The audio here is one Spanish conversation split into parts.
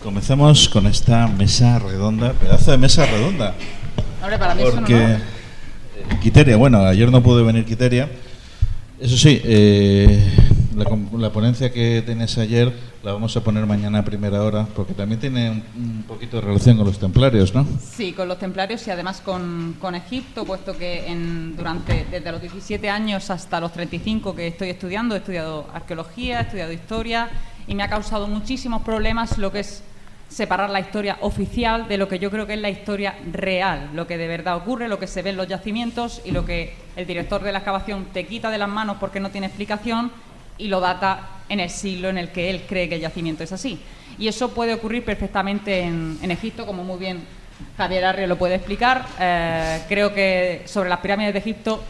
comenzamos con esta mesa redonda, pedazo de mesa redonda. Hombre, para mí porque eso no. Quiteria, bueno, ayer no pudo venir Quiteria. Eso sí, la ponencia que tenés ayer la vamos a poner mañana a primera hora, porque también tiene un poquito de relación con los templarios, ¿no? Sí, con los templarios y además con Egipto, puesto que desde los 17 años hasta los 35 que estoy estudiando, he estudiado arqueología, he estudiado historia y me ha causado muchísimos problemas lo que es separar la historia oficial de lo que yo creo que es la historia real, lo que de verdad ocurre, lo que se ve en los yacimientos y lo que el director de la excavación te quita de las manos porque no tiene explicación y lo data en el siglo en el que él cree que el yacimiento es así. Y eso puede ocurrir perfectamente en Egipto, como muy bien Javier Arria lo puede explicar. Creo que sobre las pirámides de Egipto,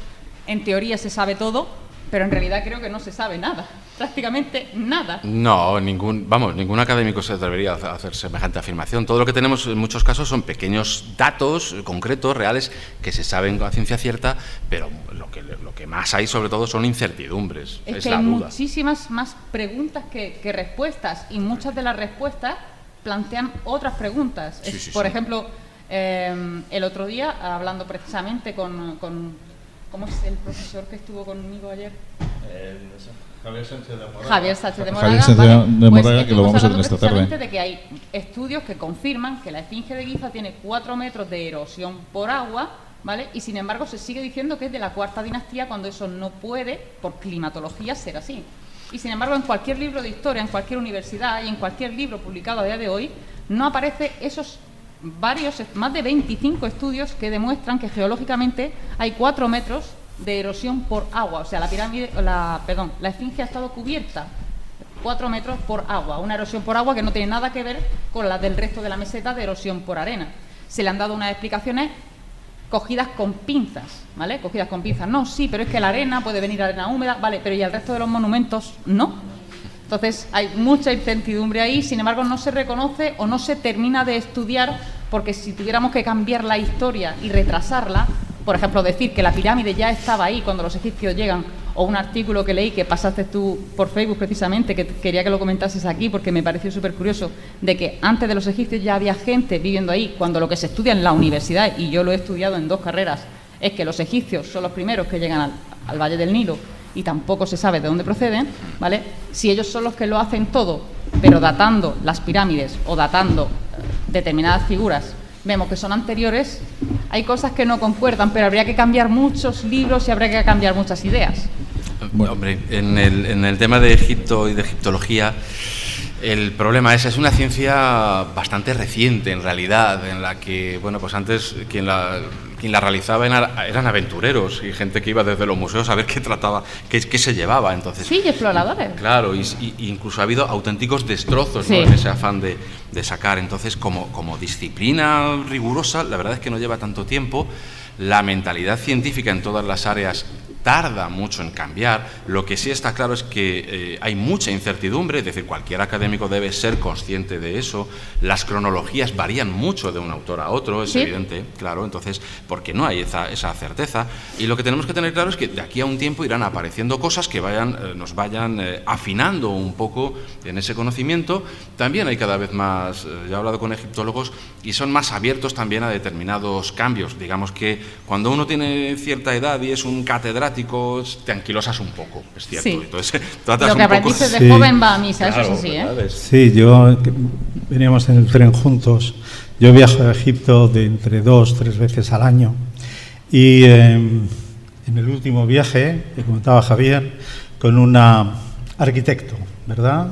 en teoría se sabe todo, pero en realidad creo que no se sabe nada, prácticamente nada. No, ningún académico se atrevería a hacer semejante afirmación. Todo lo que tenemos en muchos casos son pequeños datos concretos, reales, que se saben a ciencia cierta, pero lo que más hay sobre todo son incertidumbres, es que la hay duda. Muchísimas más preguntas que respuestas, y muchas de las respuestas plantean otras preguntas. Por ejemplo, el otro día, hablando precisamente con ¿cómo es el profesor que estuvo conmigo ayer? Javier Sánchez de Moraga. Javier Sánchez de Moraga, Javier Sánchez de Moraga, que lo vamos a tener esta tarde. De que hay estudios que confirman que la esfinge de Giza tiene 4 metros de erosión por agua, ¿vale? Y sin embargo se sigue diciendo que es de la cuarta dinastía cuando eso no puede, por climatología, ser así. Y sin embargo en cualquier libro de historia, en cualquier universidad y en cualquier libro publicado a día de hoy, no aparece esos más de 25 estudios que demuestran que geológicamente hay 4 metros de erosión por agua. O sea, la esfinge ha estado cubierta 4 metros por agua. Una erosión por agua que no tiene nada que ver con la del resto de la meseta de erosión por arena. Se le han dado unas explicaciones cogidas con pinzas, ¿vale? Cogidas con pinzas. No, sí, pero es que la arena puede venir arena húmeda, ¿vale? Pero ¿y el resto de los monumentos no? Entonces hay mucha incertidumbre ahí, sin embargo no se reconoce o no se termina de estudiar, porque si tuviéramos que cambiar la historia y retrasarla, por ejemplo decir que la pirámide ya estaba ahí cuando los egipcios llegan, o un artículo que leí que pasaste tú por Facebook precisamente, que quería que lo comentases aquí porque me pareció súper curioso, de que antes de los egipcios ya había gente viviendo ahí, cuando lo que se estudia en la universidad, y yo lo he estudiado en 2 carreras, es que los egipcios son los primeros que llegan al Valle del Nilo, y tampoco se sabe de dónde proceden, ¿vale? Si ellos son los que lo hacen todo, pero datando las pirámides o datando determinadas figuras, vemos que son anteriores, hay cosas que no concuerdan, pero habría que cambiar muchos libros y habría que cambiar muchas ideas. Bueno, hombre, en el tema de Egipto y de egiptología, el problema es una ciencia bastante reciente en realidad, en la que, bueno, pues antes quien la realizaba eran aventureros y gente que iba desde los museos a ver qué trataba, qué se llevaba. Entonces, sí, exploradores. Claro, y incluso ha habido auténticos destrozos, sí, ¿no?, en ese afán de sacar. Entonces, como disciplina rigurosa, la verdad es que no lleva tanto tiempo. La mentalidad científica en todas las áreas tarda mucho en cambiar. Lo que sí está claro es que hay mucha incertidumbre, es decir, cualquier académico debe ser consciente de eso. Las cronologías varían mucho de un autor a otro, es evidente, claro, entonces, porque no hay esa certeza. Y lo que tenemos que tener claro es que de aquí a un tiempo irán apareciendo cosas que nos vayan afinando un poco en ese conocimiento. También hay cada vez más, yo he hablado con egiptólogos y son más abiertos también a determinados cambios. Digamos que cuando uno tiene cierta edad y es un catedrático, te anquilosas un poco, es cierto. Sí. Entonces, lo que aprendiste de joven va a misa, claro, eso es así, ¿eh? Sí, veníamos en el tren juntos. Yo viajo a Egipto de entre 2-3 veces al año. Y en el último viaje, que comentaba Javier, con una arquitecto, ¿verdad?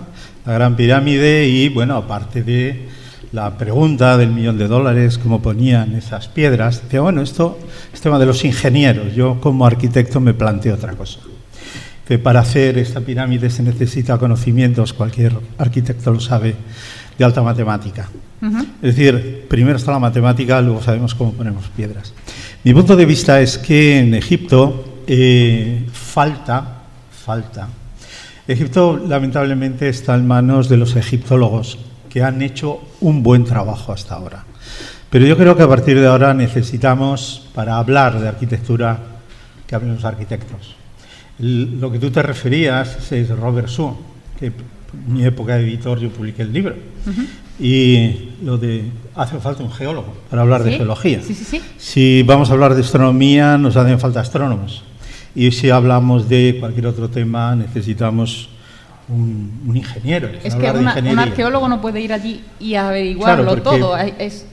La Gran Pirámide y, bueno, aparte de la pregunta del $1.000.000, cómo ponían esas piedras, decía, bueno, esto es tema de los ingenieros. Yo como arquitecto me planteo otra cosa, que para hacer esta pirámide se necesita conocimientos, cualquier arquitecto lo sabe, de alta matemática. Es decir, primero está la matemática, luego sabemos cómo ponemos piedras. Mi punto de vista es que en Egipto falta. Egipto lamentablemente está en manos de los egiptólogos, que han hecho un buen trabajo hasta ahora. Pero yo creo que a partir de ahora necesitamos, para hablar de arquitectura, que hablen los arquitectos. Lo que tú te referías es Robert Sue, que en mi época de editor yo publiqué el libro. Y lo de hace falta un geólogo para hablar de geología. Sí. Si vamos a hablar de astronomía, nos hacen falta astrónomos. Y si hablamos de cualquier otro tema, necesitamos un ingeniero. Es que un arqueólogo no puede ir allí y averiguarlo todo.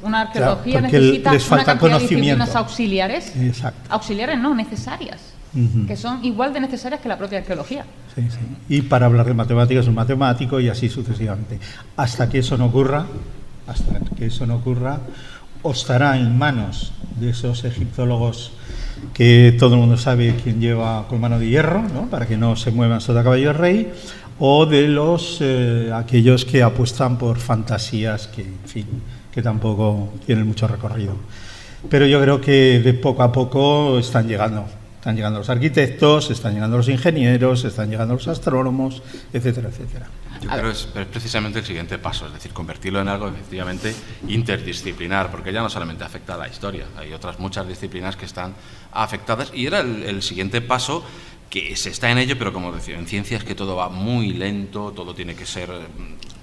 Una arqueología necesita una cantidad de disciplinas auxiliares. Exacto. Auxiliares no, necesarias. Que son igual de necesarias que la propia arqueología. Sí. Y para hablar de matemáticas, un matemático y así sucesivamente. Hasta que eso no ocurra, o estará en manos de esos egiptólogos que todo el mundo sabe quién lleva con mano de hierro, ¿no? Para que no se muevan sota caballo de rey, o de los aquellos que apuestan por fantasías que, en fin, que tampoco tienen mucho recorrido. Pero yo creo que de poco a poco están llegando los arquitectos, están llegando los ingenieros, están llegando los astrónomos, etcétera, etcétera. Yo creo que es precisamente el siguiente paso, es decir, convertirlo en algo efectivamente interdisciplinar, porque ya no solamente afecta a la historia, hay otras muchas disciplinas que están afectadas, y era el siguiente paso, que se está en ello, pero como decía, en ciencias que todo va muy lento, todo tiene que ser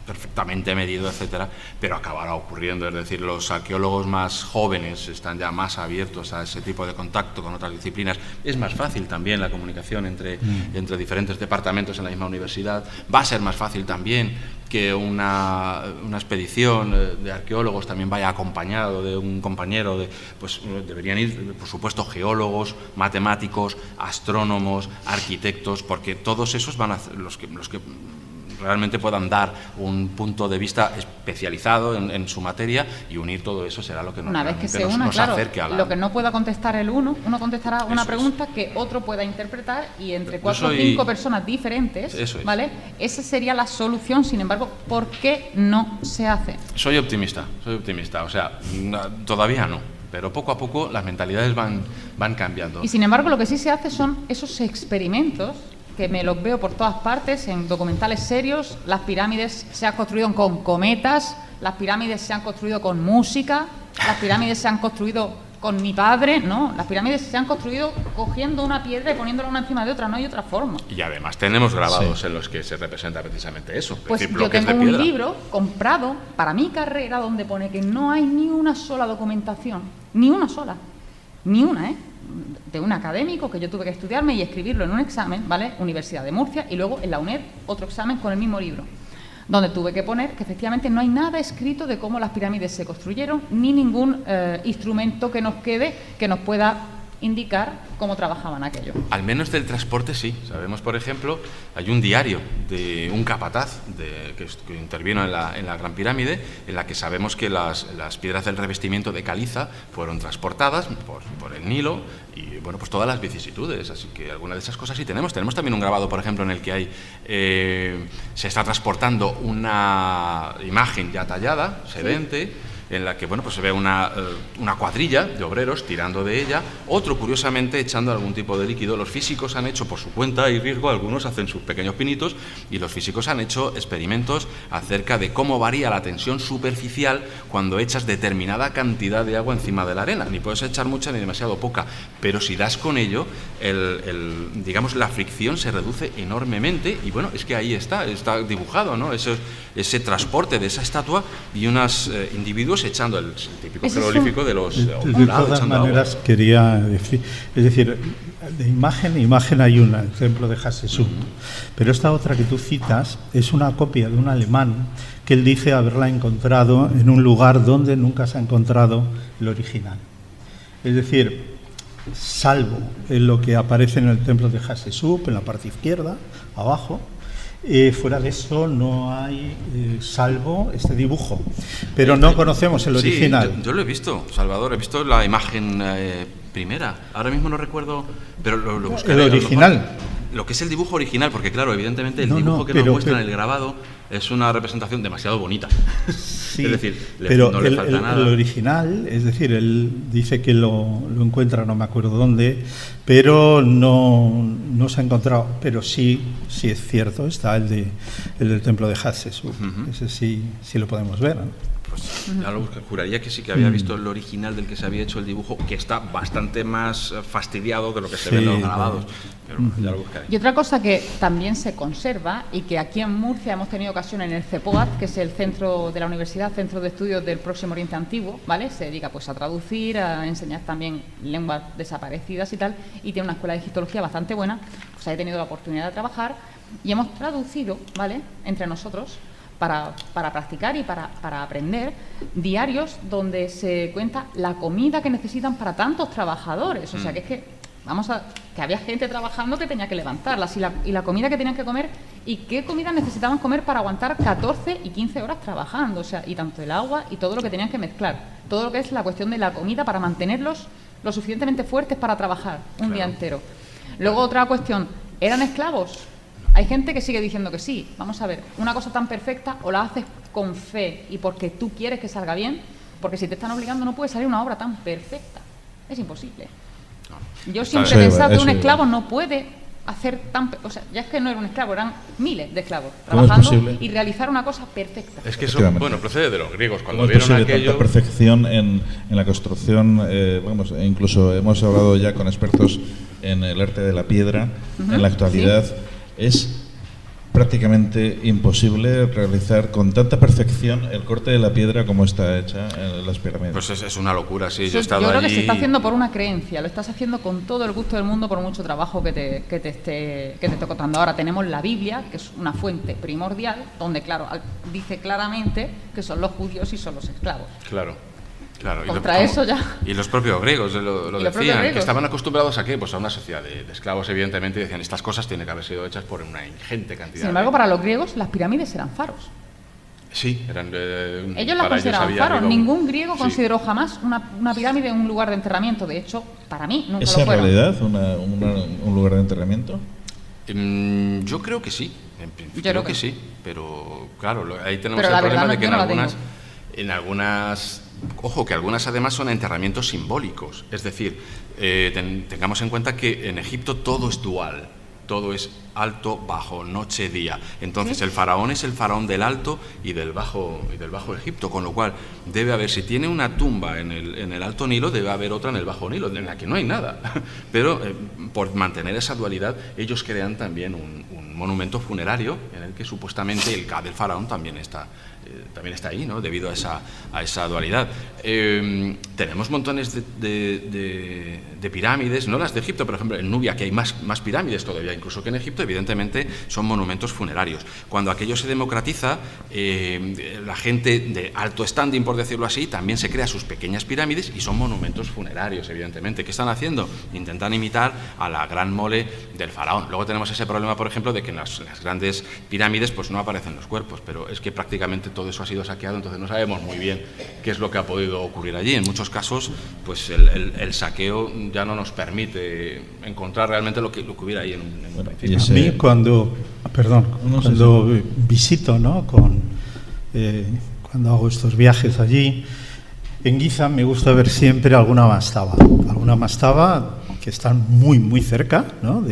perfectamente medido, etcétera, pero acabará ocurriendo, es decir, los arqueólogos más jóvenes están ya más abiertos a ese tipo de contacto con otras disciplinas, es más fácil también la comunicación entre diferentes departamentos en la misma universidad, va a ser más fácil también que una expedición de arqueólogos también vaya acompañado de un compañero, pues deberían ir, por supuesto, geólogos, matemáticos, astrónomos, arquitectos, porque todos esos van a ser los que realmente puedan dar un punto de vista especializado en su materia, y unir todo eso será lo que una vez que se una, nos acerque a lo que no pueda contestar uno contestará una pregunta que otro pueda interpretar, y entre 4 o 5 personas diferentes, ¿vale? Esa sería la solución. Sin embargo, ¿por qué no se hace? Soy optimista, o sea, todavía no, pero poco a poco las mentalidades van cambiando. Y sin embargo, lo que sí se hace son esos experimentos que me los veo por todas partes, en documentales serios. Las pirámides se han construido con cometas, las pirámides se han construido con música, las pirámides se han construido con mi padre, ¿no? Las pirámides se han construido cogiendo una piedra y poniéndola una encima de otra, no hay otra forma. Y además tenemos grabados en los que se representa precisamente eso. Pues yo tengo un libro comprado para mi carrera donde pone que no hay ni una sola documentación, ni una, de un académico que yo tuve que estudiarme y escribirlo en un examen, ¿vale? Universidad de Murcia, y luego en la UNED otro examen con el mismo libro, donde tuve que poner que efectivamente no hay nada escrito de cómo las pirámides se construyeron, ni ningún instrumento que nos quede que nos pueda indicar cómo trabajaban aquello. Al menos del transporte sí. Sabemos, por ejemplo, hay un diario de un capataz que intervino en la Gran Pirámide, en la que sabemos que las piedras del revestimiento de caliza fueron transportadas por el Nilo, y bueno, pues todas las vicisitudes. Así que alguna de esas cosas sí tenemos. Tenemos también un grabado, por ejemplo, en el que se está transportando una imagen ya tallada, sedente, en la que bueno, pues se ve una cuadrilla de obreros tirando de ella, otro curiosamente echando algún tipo de líquido. Los físicos han hecho por su cuenta y riesgo, algunos hacen sus pequeños pinitos, y los físicos han hecho experimentos acerca de cómo varía la tensión superficial cuando echas determinada cantidad de agua encima de la arena. Ni puedes echar mucha ni demasiado poca, pero si das con ello, digamos, la fricción se reduce enormemente, y bueno, es que ahí está dibujado, ¿no? Ese transporte de esa estatua y unos individuos echando el típico jeroglífico de los de todas maneras agua. Quería decir, es decir, de imagen hay una, el templo de Hatshepsut, pero esta otra que tú citas es una copia de un alemán que él dice haberla encontrado en un lugar donde nunca se ha encontrado el original. Es decir, salvo en lo que aparece en el templo de Hatshepsut, en la parte izquierda, abajo, fuera de eso no hay, salvo este dibujo, pero no conocemos el original. Sí, yo lo he visto, Salvador, he visto la imagen primera, ahora mismo no recuerdo, pero lo buscaré. El original. Lo que es el dibujo original, porque claro, evidentemente el dibujo que nos muestra en el grabado es una representación demasiado bonita. Sí, es decir, pero no le falta nada. El original, es decir, él dice que lo encuentra, no me acuerdo dónde, pero no se ha encontrado. Pero sí es cierto, está el del templo de Hatshepsut. Ese sí lo podemos ver, ¿no? Pues ya lo busqué. Juraría que sí que había visto el original del que se había hecho el dibujo, que está bastante más fastidiado de lo que se ve en los grabados. Pero ya lo buscaré. Y otra cosa que también se conserva y que aquí en Murcia hemos tenido ocasión en el CEPOAD, que es el centro de la universidad, Centro de Estudios del Próximo Oriente Antiguo, ¿vale? Se dedica pues a traducir, a enseñar también lenguas desaparecidas y tal, y tiene una escuela de egiptología bastante buena. Pues he tenido la oportunidad de trabajar y hemos traducido, ¿vale?, entre nosotros, para practicar y para aprender, diarios donde se cuenta la comida que necesitan para tantos trabajadores. O sea, que había gente trabajando que tenía que levantarlas y la comida que tenían que comer y qué comida necesitaban comer para aguantar 14 y 15 horas trabajando. O sea, y tanto el agua y todo lo que tenían que mezclar. Todo lo que es la cuestión de la comida para mantenerlos lo suficientemente fuertes para trabajar un día entero. Luego otra cuestión, ¿eran esclavos? Hay gente que sigue diciendo que sí. Vamos a ver, una cosa tan perfecta o la haces con fe y porque tú quieres que salga bien, porque si te están obligando no puede salir una obra tan perfecta. Es imposible. Yo siempre he pensado que un esclavo no puede hacer tan... O sea, ya es que no era un esclavo, eran miles de esclavos trabajando y realizar una cosa perfecta. Es que eso, bueno, procede de los griegos. Cuando ¿Cómo es vieron posible aquello... tanta perfección en la construcción? Vamos, incluso hemos hablado ya con expertos en el arte de la piedra. En la actualidad es prácticamente imposible realizar con tanta perfección el corte de la piedra como está hecha en las pirámides. Pues es una locura, sí. Yo creo que se está haciendo por una creencia, lo estás haciendo con todo el gusto del mundo por mucho trabajo que te esté costando. Ahora tenemos la Biblia, que es una fuente primordial, donde, claro, dice claramente que son los judíos y son los esclavos. Claro. Contra eso ya. Y los propios griegos lo decían, que estaban acostumbrados a qué, pues a una sociedad de esclavos, evidentemente, y decían, estas cosas tienen que haber sido hechas por una ingente cantidad. Sin embargo, para los griegos las pirámides eran faros. Sí, eran... ellos las consideraban faros. Ningún griego consideró jamás una pirámide un lugar de enterramiento. De hecho, para mí nunca ¿Es lo fueron. en realidad un lugar de enterramiento? Yo creo que sí. Yo creo que sí, pero claro, ahí tenemos el problema de que en algunas ojo, que algunas además son enterramientos simbólicos. Es decir, tengamos en cuenta que en Egipto todo es dual. Todo es alto, bajo, noche, día. Entonces el faraón es el faraón del alto y del bajo Egipto, con lo cual debe haber, si tiene una tumba en el Alto Nilo, debe haber otra en el Bajo Nilo, en la que no hay nada. Pero por mantener esa dualidad, ellos crean también un monumento funerario en el que supuestamente el Ka del faraón también está ahí, ¿no? Debido a esa dualidad. Tenemos montones de pirámides, no las de Egipto, por ejemplo, en Nubia, que hay más pirámides todavía, incluso que en Egipto, evidentemente son monumentos funerarios. Cuando aquello se democratiza, la gente de alto standing, por decirlo así, también se crea sus pequeñas pirámides y son monumentos funerarios, evidentemente. ¿Qué están haciendo? Intentan imitar a la gran mole del faraón. Luego tenemos ese problema, por ejemplo, de que en las grandes pirámides pues no aparecen los cuerpos, pero es que prácticamente todo eso ha sido saqueado, entonces no sabemos muy bien qué es lo que ha podido ocurrir allí. En muchos casos, pues el saqueo ya no nos permite encontrar realmente lo que hubiera ahí en un principio. A mí cuando visito, ¿no? Cuando hago estos viajes allí, en Giza me gusta ver siempre alguna mastaba que están muy, muy cerca, ¿no?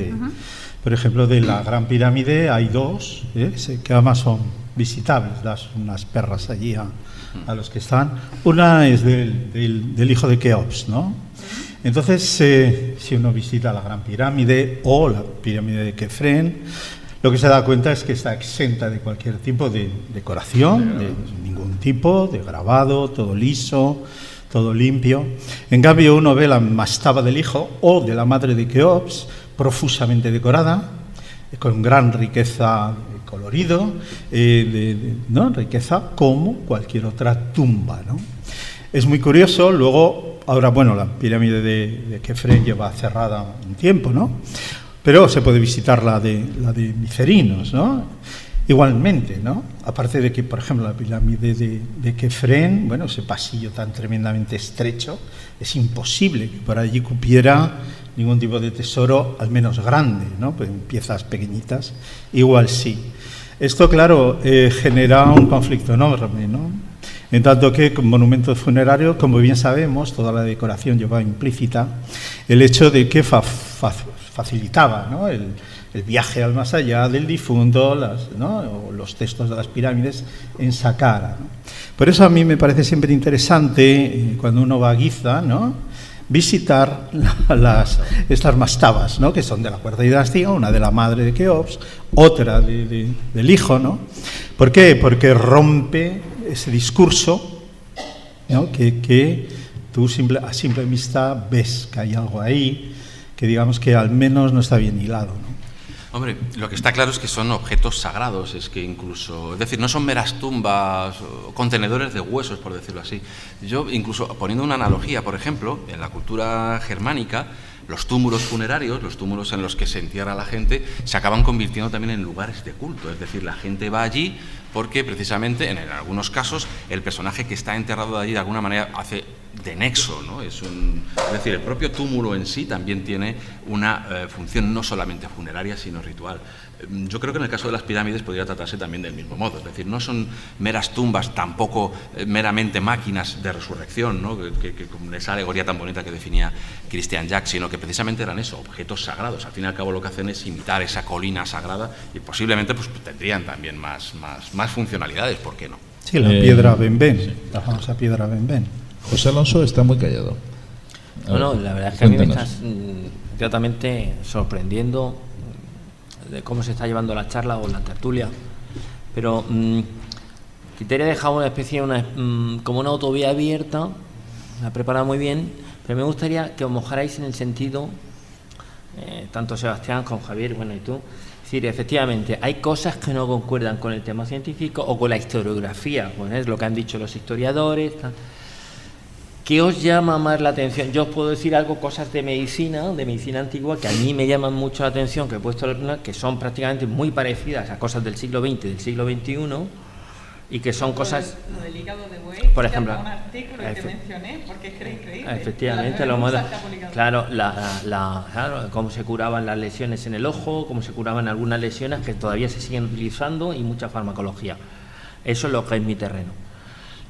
Por ejemplo, de la Gran Pirámide hay dos, que además son visitables, das unas perras allí a los que están. Una es del hijo de Keops, ¿no? Entonces, si uno visita la Gran Pirámide o la pirámide de Kefren, lo que se da cuenta es que está exenta de cualquier tipo de decoración, de ningún tipo, de grabado, todo liso, todo limpio. En cambio, uno ve la mastaba del hijo o de la madre de Keops, profusamente decorada, con gran riqueza de colorido, ¿no? Riqueza como cualquier otra tumba, ¿no? Es muy curioso. Luego, ahora, bueno, la pirámide de Kefren lleva cerrada un tiempo, ¿no? Pero se puede visitar la de Micerinos, ¿no? Igualmente, ¿no? Aparte de que, por ejemplo, la pirámide de Kefren, bueno, ese pasillo tan tremendamente estrecho, es imposible que por allí cupiera ningún tipo de tesoro, al menos grande, ¿no? Pues en piezas pequeñitas, igual sí. Esto, claro, genera un conflicto enorme, ¿no? En tanto que con monumentos funerarios, como bien sabemos, toda la decoración lleva implícita el hecho de que facilitaba, ¿no? el viaje al más allá del difunto, ¿no? O los textos de las pirámides en Saqqara, ¿no? Por eso a mí me parece siempre interesante, cuando uno va a Giza, ¿no?, visitar estas mastabas, ¿no?, que son de la cuarta dinastía, una de la madre de Keops, otra del hijo, ¿no? ¿Por qué? Porque rompe ese discurso, ¿no?, que tú a simple vista ves que hay algo ahí, que digamos que al menos no está bien hilado, ¿no? Hombre, lo que está claro es que son objetos sagrados, es decir, no son meras tumbas o contenedores de huesos, por decirlo así. Yo, incluso poniendo una analogía, por ejemplo, en la cultura germánica, los túmulos funerarios, los túmulos en los que se entierra la gente, se acaban convirtiendo también en lugares de culto. Es decir, la gente va allí porque precisamente, en algunos casos, el personaje que está enterrado allí de alguna manera hace de nexo, ¿no? Es decir, el propio túmulo en sí también tiene una función no solamente funeraria, sino ritual. Yo creo que en el caso de las pirámides podría tratarse también del mismo modo, es decir, no son meras tumbas, tampoco meramente máquinas de resurrección, ¿no?, que con esa alegoría tan bonita que definía Christian Jack, sino que precisamente eran eso, objetos sagrados. Al fin y al cabo lo que hacen es imitar esa colina sagrada y posiblemente pues tendrían también más funcionalidades, ¿por qué no? Sí, la piedra Ben-Ben, la famosa piedra Ben-Ben. José Alonso está muy callado. No, la verdad es que cuéntanos. A mí me estás gratamente sorprendiendo de cómo se está llevando la charla o la tertulia, pero Quiteria ha dejado una especie, como una autovía abierta, la ha preparado muy bien, pero me gustaría que os mojarais en el sentido, tanto Sebastián como Javier, bueno, y tú, es decir, efectivamente, hay cosas que no concuerdan con el tema científico o con la historiografía, bueno, es lo que han dicho los historiadores, tal. ¿Qué os llama más la atención? Yo os puedo decir algo, cosas de medicina antigua, que a mí me llaman mucho la atención, que he puesto que son prácticamente muy parecidas a cosas del siglo XX y del siglo XXI, y que son cosas... Lo del hígado de buey, por ejemplo, un artículo que mencioné, porque es que era increíble. Efectivamente, claro, claro, cómo se curaban las lesiones en el ojo, cómo se curaban algunas lesiones que todavía se siguen utilizando, y mucha farmacología. Eso es lo que es mi terreno.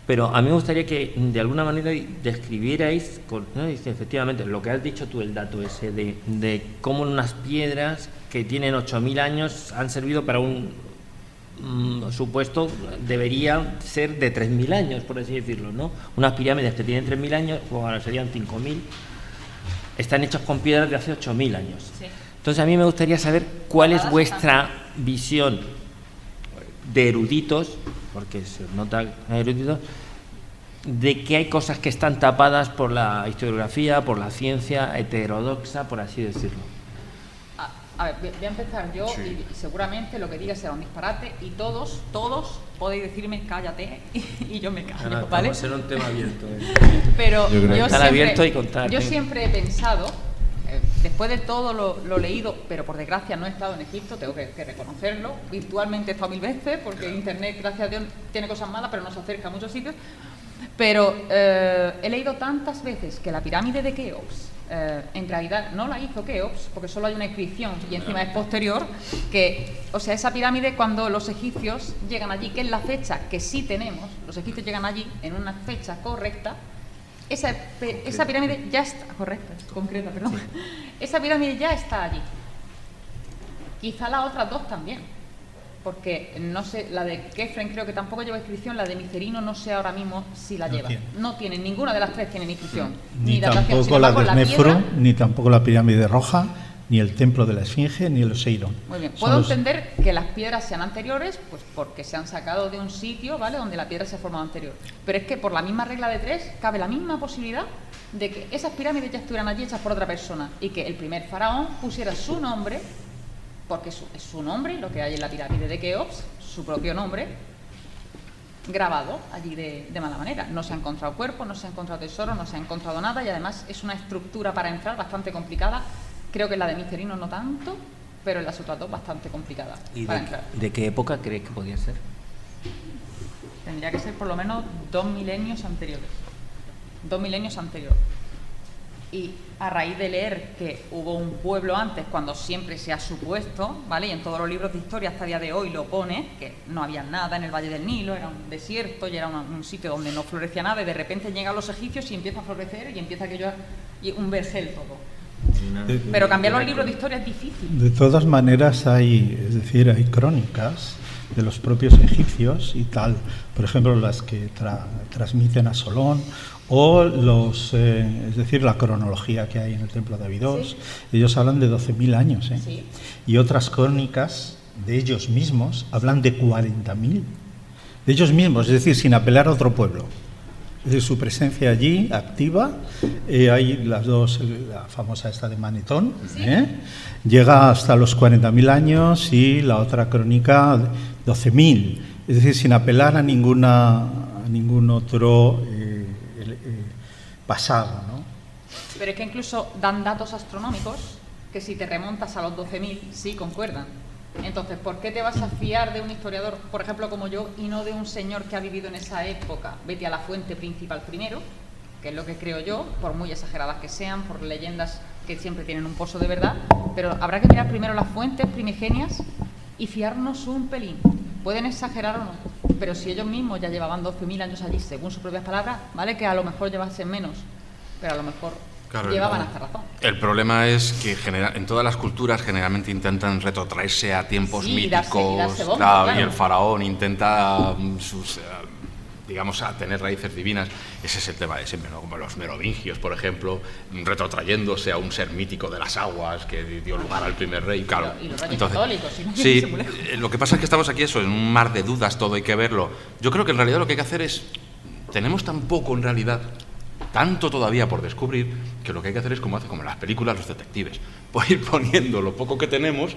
Pero a mí me gustaría que de alguna manera describierais, ¿no?, efectivamente, lo que has dicho tú, el dato ese de cómo unas piedras que tienen 8.000 años han servido para un supuesto, debería ser de 3.000 años, por así decirlo, ¿no? Unas pirámides que tienen 3.000 años, pues ahora serían 5.000, están hechas con piedras de hace 8.000 años. Sí. Entonces a mí me gustaría saber cuál es vuestra visión de eruditos, porque se nota eruditos, de que hay cosas que están tapadas por la historiografía, por la ciencia heterodoxa, por así decirlo. A ver, voy a empezar yo, sí. Y seguramente lo que diga será un disparate, y todos podéis decirme cállate y yo me callo, ¿vale? Va a ser un tema abierto. Pero yo siempre he pensado, después de todo lo leído, pero por desgracia no he estado en Egipto, tengo que reconocerlo, virtualmente he estado 1000 veces, porque Internet, gracias a Dios, tiene cosas malas, pero no se acerca a muchos sitios, pero he leído tantas veces que la pirámide de Keops, en realidad no la hizo Keops, porque solo hay una inscripción y encima es posterior, que, o sea, esa pirámide, cuando los egipcios llegan allí, que es la fecha que sí tenemos, los egipcios llegan allí en una fecha correcta, esa pirámide ya está correcta, concreta, perdón. Esa pirámide ya está allí. Quizá las otras dos también, porque no sé, la de Kefren creo que tampoco lleva inscripción, la de Micerino no sé ahora mismo si la lleva. No tiene, ninguna de las tres tiene inscripción. Ni tampoco la de Nefro, ni tampoco la pirámide roja, ni el templo de la Esfinge, ni el Oseiron. Muy bien, puedo entender que las piedras sean anteriores, pues porque se han sacado de un sitio, ¿vale?, donde la piedra se ha formado anterior. Pero es que por la misma regla de tres cabe la misma posibilidad de que esas pirámides ya estuvieran allí hechas por otra persona y que el primer faraón pusiera su nombre, porque es su nombre, lo que hay en la pirámide de Keops, su propio nombre, grabado allí de mala manera. No se ha encontrado cuerpo, no se ha encontrado tesoro, no se ha encontrado nada, y además es una estructura para entrar bastante complicada. Creo que la de Micerino no tanto, pero en las otras dos bastante complicada para entrar. ¿De qué época crees que podía ser? Tendría que ser por lo menos 2 milenios anteriores. 2 milenios anteriores. Y a raíz de leer que hubo un pueblo antes, cuando siempre se ha supuesto, ¿vale?, y en todos los libros de historia hasta el día de hoy lo pone, que no había nada en el Valle del Nilo, era un desierto y era un sitio donde no florecía nada, y de repente llegan los egipcios y empieza a florecer y empieza aquello un vergel todo. Pero cambiar los libros de historia es difícil. De todas maneras hay crónicas de los propios egipcios y tal, por ejemplo, las que transmiten a Solón, o es decir, la cronología que hay en el templo de Abidos. Ellos hablan de 12.000 años, Sí. Y otras crónicas de ellos mismos hablan de 40.000, de ellos mismos, es decir, sin apelar a otro pueblo. Es decir, su presencia allí, activa, hay las dos, la famosa esta de Manetón, llega hasta los 40.000 años, y la otra crónica 12.000, es decir, sin apelar a ningún otro pasado, ¿no? Pero es que incluso dan datos astronómicos que si te remontas a los 12.000, sí concuerdan. Entonces, ¿por qué te vas a fiar de un historiador, por ejemplo, como yo, y no de un señor que ha vivido en esa época? Vete a la fuente principal primero, que es lo que creo yo, por muy exageradas que sean, por leyendas que siempre tienen un pozo de verdad, pero habrá que mirar primero las fuentes primigenias y fiarnos un pelín. Pueden exagerar o no, pero si ellos mismos ya llevaban 12.000 años allí, según sus propias palabras, vale que a lo mejor llevasen menos, pero a lo mejor llevaban hasta razón. El problema es que en todas las culturas generalmente intentan retrotraerse a tiempos míticos, darse bomba, claro. Y el faraón intenta digamos, a tener raíces divinas. Ese es el tema de siempre, ¿no? Como los merovingios, por ejemplo, retrotrayéndose a un ser mítico de las aguas que dio lugar al primer rey. Claro. Y los reyes católicos. Si no, sí, lo que pasa es que estamos aquí en un mar de dudas, todo hay que verlo. Yo creo que en realidad lo que hay que hacer es, tenemos tan poco en realidad, tanto todavía por descubrir, que lo que hay que hacer es como hacen como en las películas los detectives, pues ir poniendo lo poco que tenemos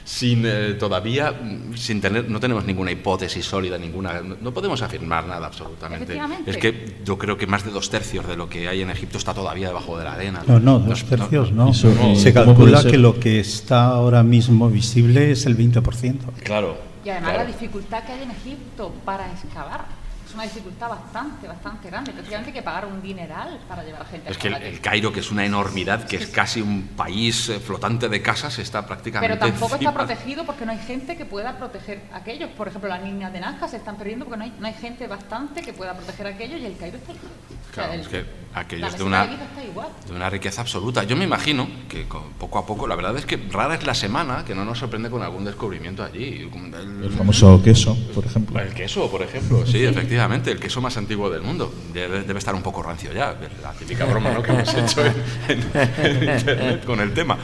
sin no tenemos ninguna hipótesis sólida, no podemos afirmar nada absolutamente. Es que yo creo que más de 2/3 de lo que hay en Egipto está todavía debajo de la arena. No, 2/3 no. Se calcula que lo que está ahora mismo visible es el 20%. Claro. Y además la dificultad que hay en Egipto para excavar. Una dificultad bastante grande. Prácticamente hay que pagar un dineral para llevar a gente. Es que el Cairo, que es una enormidad, que es casi un país flotante de casas, está prácticamente... Pero tampoco está protegido porque no hay gente que pueda proteger a aquellos. Por ejemplo, las niñas de Nazca se están perdiendo porque no hay gente bastante que pueda proteger a aquellos, y el Cairo está igual. Claro, es que aquello es de una riqueza absoluta. Yo me imagino que poco a poco, la verdad es que rara es la semana que no nos sorprende con algún descubrimiento allí. El famoso queso, por ejemplo. El queso, por ejemplo, sí, efectivamente. El queso más antiguo del mundo. Debe estar un poco rancio ya, la típica broma, ¿no?, que hemos hecho en Internet con el tema.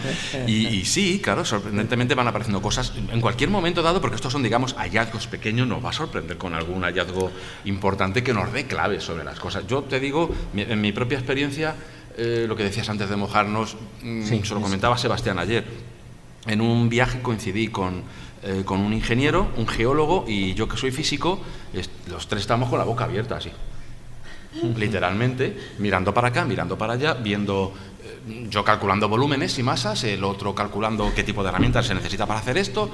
Y sí, claro, sorprendentemente van apareciendo cosas en cualquier momento dado, porque estos son, digamos, hallazgos pequeños. Nos va a sorprender con algún hallazgo importante que nos dé claves sobre las cosas. Yo te digo, en mi propia experiencia, lo que decías antes de mojarnos, se lo comentaba Sebastián ayer. En un viaje coincidí con un ingeniero, un geólogo y yo, que soy físico. Los tres estábamos con la boca abierta así, literalmente, mirando para acá, mirando para allá, viendo, yo calculando volúmenes y masas, el otro calculando qué tipo de herramientas se necesita para hacer esto,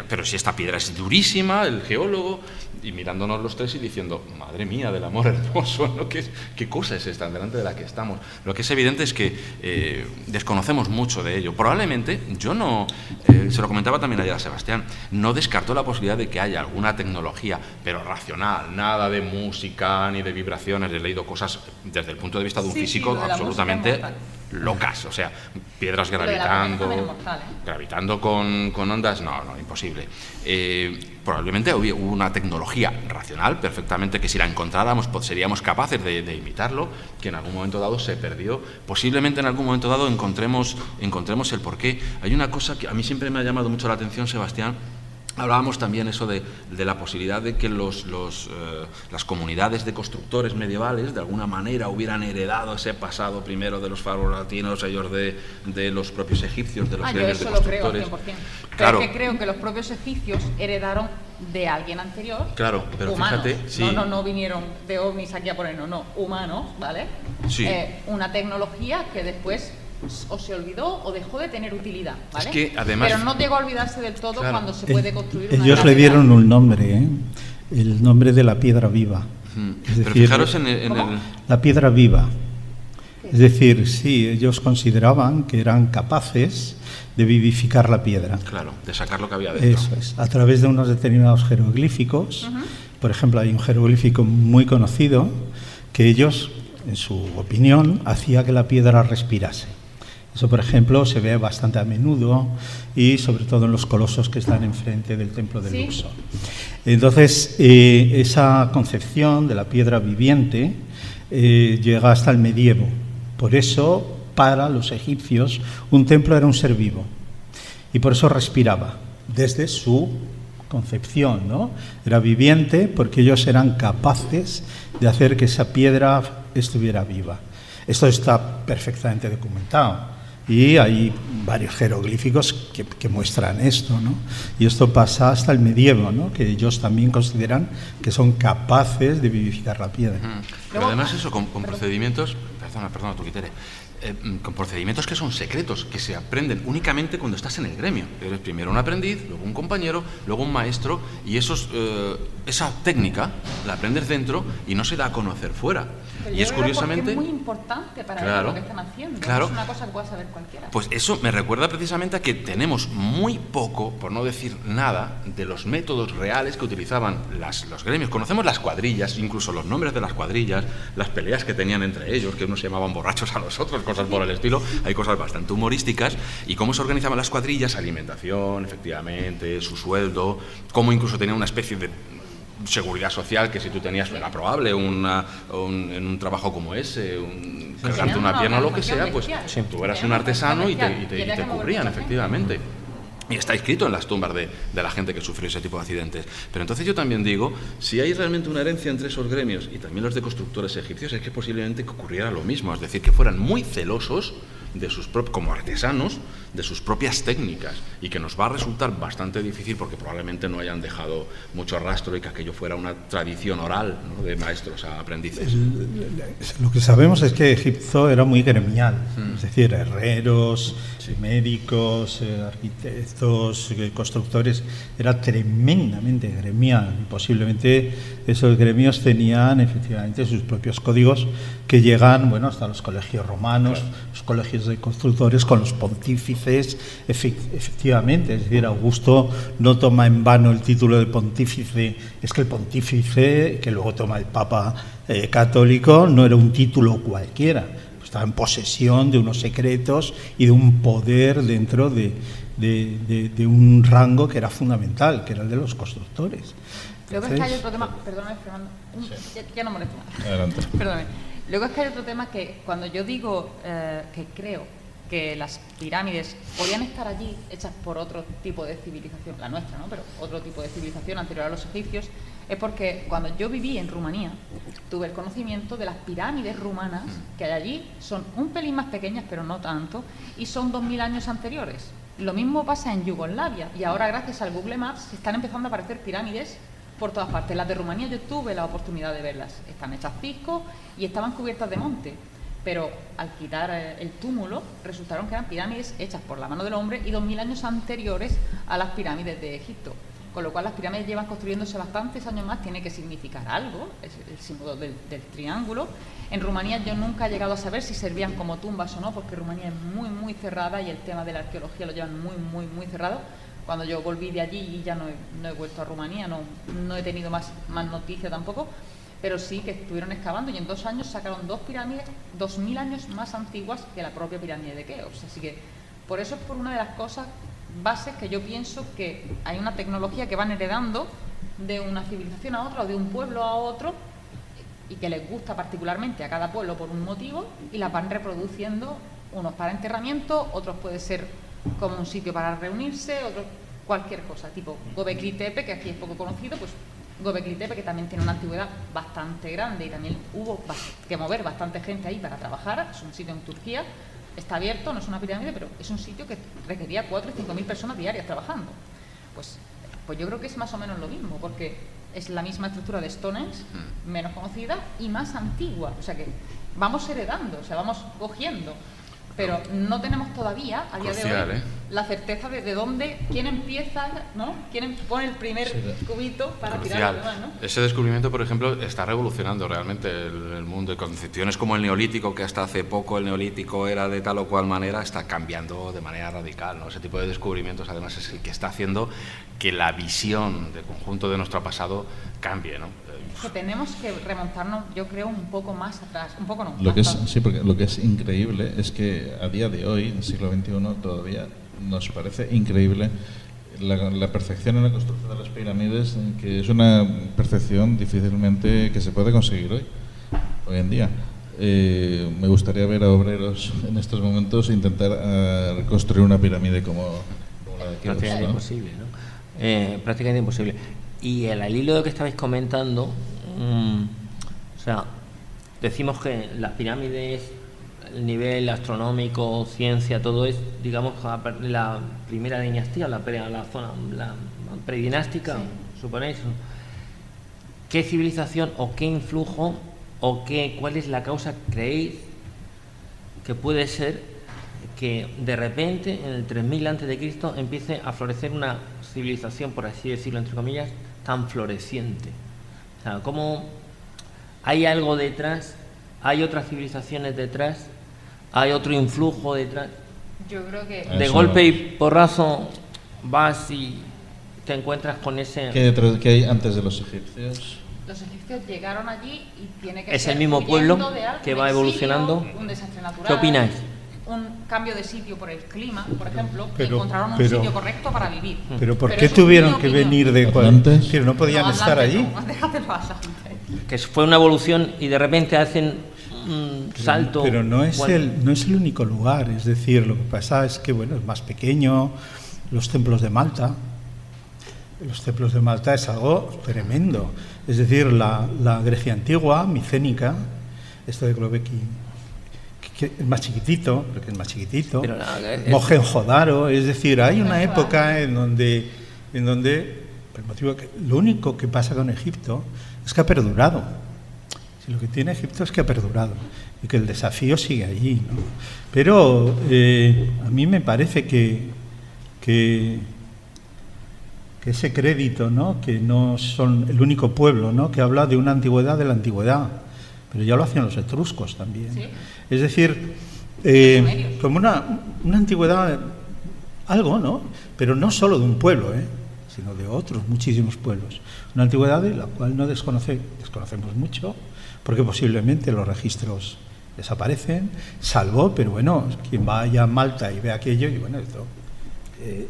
pero si esta piedra es durísima, el geólogo, y mirándonos los tres y diciendo, madre mía del amor hermoso, ¿no? ¿Qué cosa es esta delante de la que estamos? Lo que es evidente es que desconocemos mucho de ello. Probablemente, yo no, se lo comentaba también ayer a Sebastián, no descarto la posibilidad de que haya alguna tecnología, pero racional, nada de música ni de vibraciones. He leído cosas desde el punto de vista de un físico absolutamente locas, o sea, piedras gravitando con ondas, no, imposible. Probablemente hubo una tecnología racional, perfectamente, que si la encontráramos seríamos capaces de imitarlo, que en algún momento dado se perdió. Posiblemente en algún momento dado encontremos el porqué. Hay una cosa que a mí siempre me ha llamado mucho la atención, Sebastián. Hablábamos también eso de la posibilidad de que las comunidades de constructores medievales de alguna manera hubieran heredado ese pasado primero de los faraones latinos, ellos de los propios egipcios, de los gremios de constructores. Yo eso lo creo 100%. Claro. Pero es que creo que los propios egipcios heredaron de alguien anterior. Claro, pero humanos. fíjate, sí. No vinieron de ovnis aquí a ponernos, no, humanos, ¿vale? Sí. Una tecnología que después o se olvidó o dejó de tener utilidad, ¿vale? Es que además, pero no llegó a olvidarse del todo, claro, cuando se puede construir una ellos le dieron un nombre, el nombre de la piedra viva. Es pero decir, fijaros la piedra viva. Es decir, sí, ellos consideraban que eran capaces de vivificar la piedra. Claro, de sacar lo que había dentro. Eso es, a través de unos determinados jeroglíficos. Por ejemplo, hay un jeroglífico muy conocido que ellos, en su opinión, hacía que la piedra respirase. Eso, por ejemplo, se ve bastante a menudo y sobre todo en los colosos que están enfrente del templo de Luxor. Entonces, esa concepción de la piedra viviente llega hasta el medievo. Por eso, para los egipcios, un templo era un ser vivo y por eso respiraba desde su concepción, ¿no? Era viviente porque ellos eran capaces de hacer que esa piedra estuviera viva. Esto está perfectamente documentado y hay varios jeroglíficos que muestran esto, ¿no? Y esto pasa hasta el medievo, ¿no? Que ellos también consideran que son capaces de vivificar la piedra. Pero además eso, con procedimientos, perdona, tú Quitere, con procedimientos que son secretos, que se aprenden únicamente cuando estás en el gremio. Eres primero un aprendiz, luego un compañero, luego un maestro, y esa técnica la aprendes dentro y no se da a conocer fuera. Pero y es curiosamente... es muy importante para ellos lo que están haciendo. Claro. No es una cosa que pueda saber cualquiera. Pues eso me recuerda precisamente a que tenemos muy poco, por no decir nada, de los métodos reales que utilizaban los gremios. Conocemos las cuadrillas, incluso los nombres de las cuadrillas, las peleas que tenían entre ellos, que unos se llamaban borrachos a los otros, cosas por el estilo. Hay cosas bastante humorísticas. Y cómo se organizaban las cuadrillas, alimentación, efectivamente, su sueldo, cómo incluso tenían una especie de seguridad social, que si tú tenías, era probable en un trabajo como ese, cargarte una pierna o lo que sea, pues tú eras un artesano y te cubrían, efectivamente. Y está escrito en las tumbas de la gente que sufrió ese tipo de accidentes. Pero entonces yo también digo, si hay realmente una herencia entre esos gremios y también los de constructores egipcios, es que posiblemente ocurriera lo mismo, es decir, que fueran muy celosos de como artesanos, de sus propias técnicas, y que nos va a resultar bastante difícil porque probablemente no hayan dejado mucho rastro y que aquello fuera una tradición oral, ¿no?, de maestros a aprendices. Lo que sabemos es que Egipto era muy gremial, es decir, herreros, médicos, arquitectos, constructores, era tremendamente gremial, y posiblemente esos gremios tenían efectivamente sus propios códigos que llegan, bueno, hasta los colegios romanos, los colegios de constructores con los pontífices, efectivamente, es decir, Augusto no toma en vano el título de pontífice, es que el pontífice que luego toma el Papa católico no era un título cualquiera, estaba en posesión de unos secretos y de un poder dentro de un rango que era fundamental, que era el de los constructores. Luego es que hay otro tema, perdóname, Fernando, ya no molesto más. Adelante. Perdóname. Luego es que hay otro tema que cuando yo digo que creo que las pirámides podían estar allí hechas por otro tipo de civilización, la nuestra, ¿no?, pero otro tipo de civilización anterior a los egipcios, es porque cuando yo viví en Rumanía tuve el conocimiento de las pirámides rumanas que hay allí. Son un pelín más pequeñas, pero no tanto, y son 2000 años anteriores. Lo mismo pasa en Yugoslavia, y ahora gracias al Google Maps están empezando a aparecer pirámides por todas partes. Las de Rumanía yo tuve la oportunidad de verlas, están hechas pisco y estaban cubiertas de monte, pero al quitar el túmulo resultaron que eran pirámides hechas por la mano del hombre y 2000 años anteriores a las pirámides de Egipto, con lo cual las pirámides llevan construyéndose bastantes años más. Tiene que significar algo, es el símbolo del triángulo. En Rumanía yo nunca he llegado a saber si servían como tumbas o no, porque Rumanía es muy muy cerrada y el tema de la arqueología lo llevan muy muy muy cerrado. Cuando yo volví de allí y ya no he vuelto a Rumanía, no he tenido más noticia tampoco, pero sí que estuvieron excavando y en 2 años sacaron 2 pirámides 2000 años más antiguas que la propia pirámide de Keops. Así que por eso es por una de las cosas bases que yo pienso que hay una tecnología que van heredando de una civilización a otra o de un pueblo a otro y que les gusta particularmente a cada pueblo por un motivo y las van reproduciendo, unos para enterramiento, otros puede ser como un sitio para reunirse, otros cualquier cosa, tipo Göbekli Tepe, que aquí es poco conocido, pues Göbekli Tepe, que también tiene una antigüedad bastante grande y también hubo que mover bastante gente ahí para trabajar. Es un sitio en Turquía, está abierto, no es una pirámide, pero es un sitio que requería 4.000 o 5.000 personas diarias trabajando. Pues yo creo que es más o menos lo mismo, porque es la misma estructura de Stonehenge, menos conocida y más antigua. O sea que vamos heredando, o sea, vamos cogiendo, pero no tenemos todavía, a día de hoy, la certeza de dónde, quién empieza, ¿no? Quién pone el primer cubito para tirar lo demás, ¿no? Ese descubrimiento, por ejemplo, está revolucionando realmente el mundo. Y concepciones como el neolítico, que hasta hace poco el neolítico era de tal o cual manera, está cambiando de manera radical, ¿no? Ese tipo de descubrimientos, además, es el que está haciendo que la visión del conjunto de nuestro pasado cambie, ¿no? Que tenemos que remontarnos, yo creo, un poco más atrás, un poco no. Sí, porque lo que es increíble es que a día de hoy, en el siglo XXI, todavía nos parece increíble la perfección en la construcción de las pirámides, que es una perfección difícilmente que se puede conseguir hoy en día. Me gustaría ver a obreros en estos momentos intentar construir una pirámide como la de aquí. Prácticamente imposible, ¿no? Prácticamente imposible. Y al hilo de lo que estabais comentando, o sea, decimos que las pirámides, el nivel astronómico, ciencia, todo es, digamos, la primera dinastía, la zona predinástica, sí. ¿Suponéis? ¿Qué civilización o qué influjo o cuál es la causa creéis que puede ser que de repente en el 3000 a.C. empiece a florecer una civilización, por así decirlo, entre comillas, tan floreciente? O sea, ¿cómo hay algo detrás? ¿Hay otras civilizaciones detrás? ¿Hay otro influjo detrás? Yo creo que... De golpe y porrazo vas y te encuentras con ese... ¿Qué hay antes de los egipcios? Los egipcios llegaron allí y tiene que ¿Es ser el mismo pueblo que va exilio, evolucionando? Un desastre natural. ¿Qué opináis? Un cambio de sitio por el clima, por ejemplo, pero, encontraron un sitio correcto para vivir. Pero ¿por qué tuvieron que venir de Atlantes? ¿No podían estar allí? Que fue una evolución y de repente hacen un salto. Pero no es el único lugar, es decir, lo que pasa es que bueno, es más pequeño. Los templos de Malta es algo tremendo. Es decir, la Grecia antigua, micénica, esto de Göbekli, que es más chiquitito, porque es más chiquitito. Mohenjo-Daro, es decir, hay una época en donde por el motivo que lo único que pasa con Egipto es que ha perdurado. Si lo que tiene Egipto es que ha perdurado y que el desafío sigue allí, ¿no? Pero a mí me parece que ese crédito, ¿no? Que no son el único pueblo, ¿no? Que habla de una antigüedad de la antigüedad, pero ya lo hacían los etruscos también. ¿Sí? Es decir, como una antigüedad, algo, ¿no? Pero no solo de un pueblo, sino de otros muchísimos pueblos. Una antigüedad de la cual no desconocemos mucho, porque posiblemente los registros desaparecen, salvo, pero bueno, quien vaya a Malta y ve aquello, y bueno, esto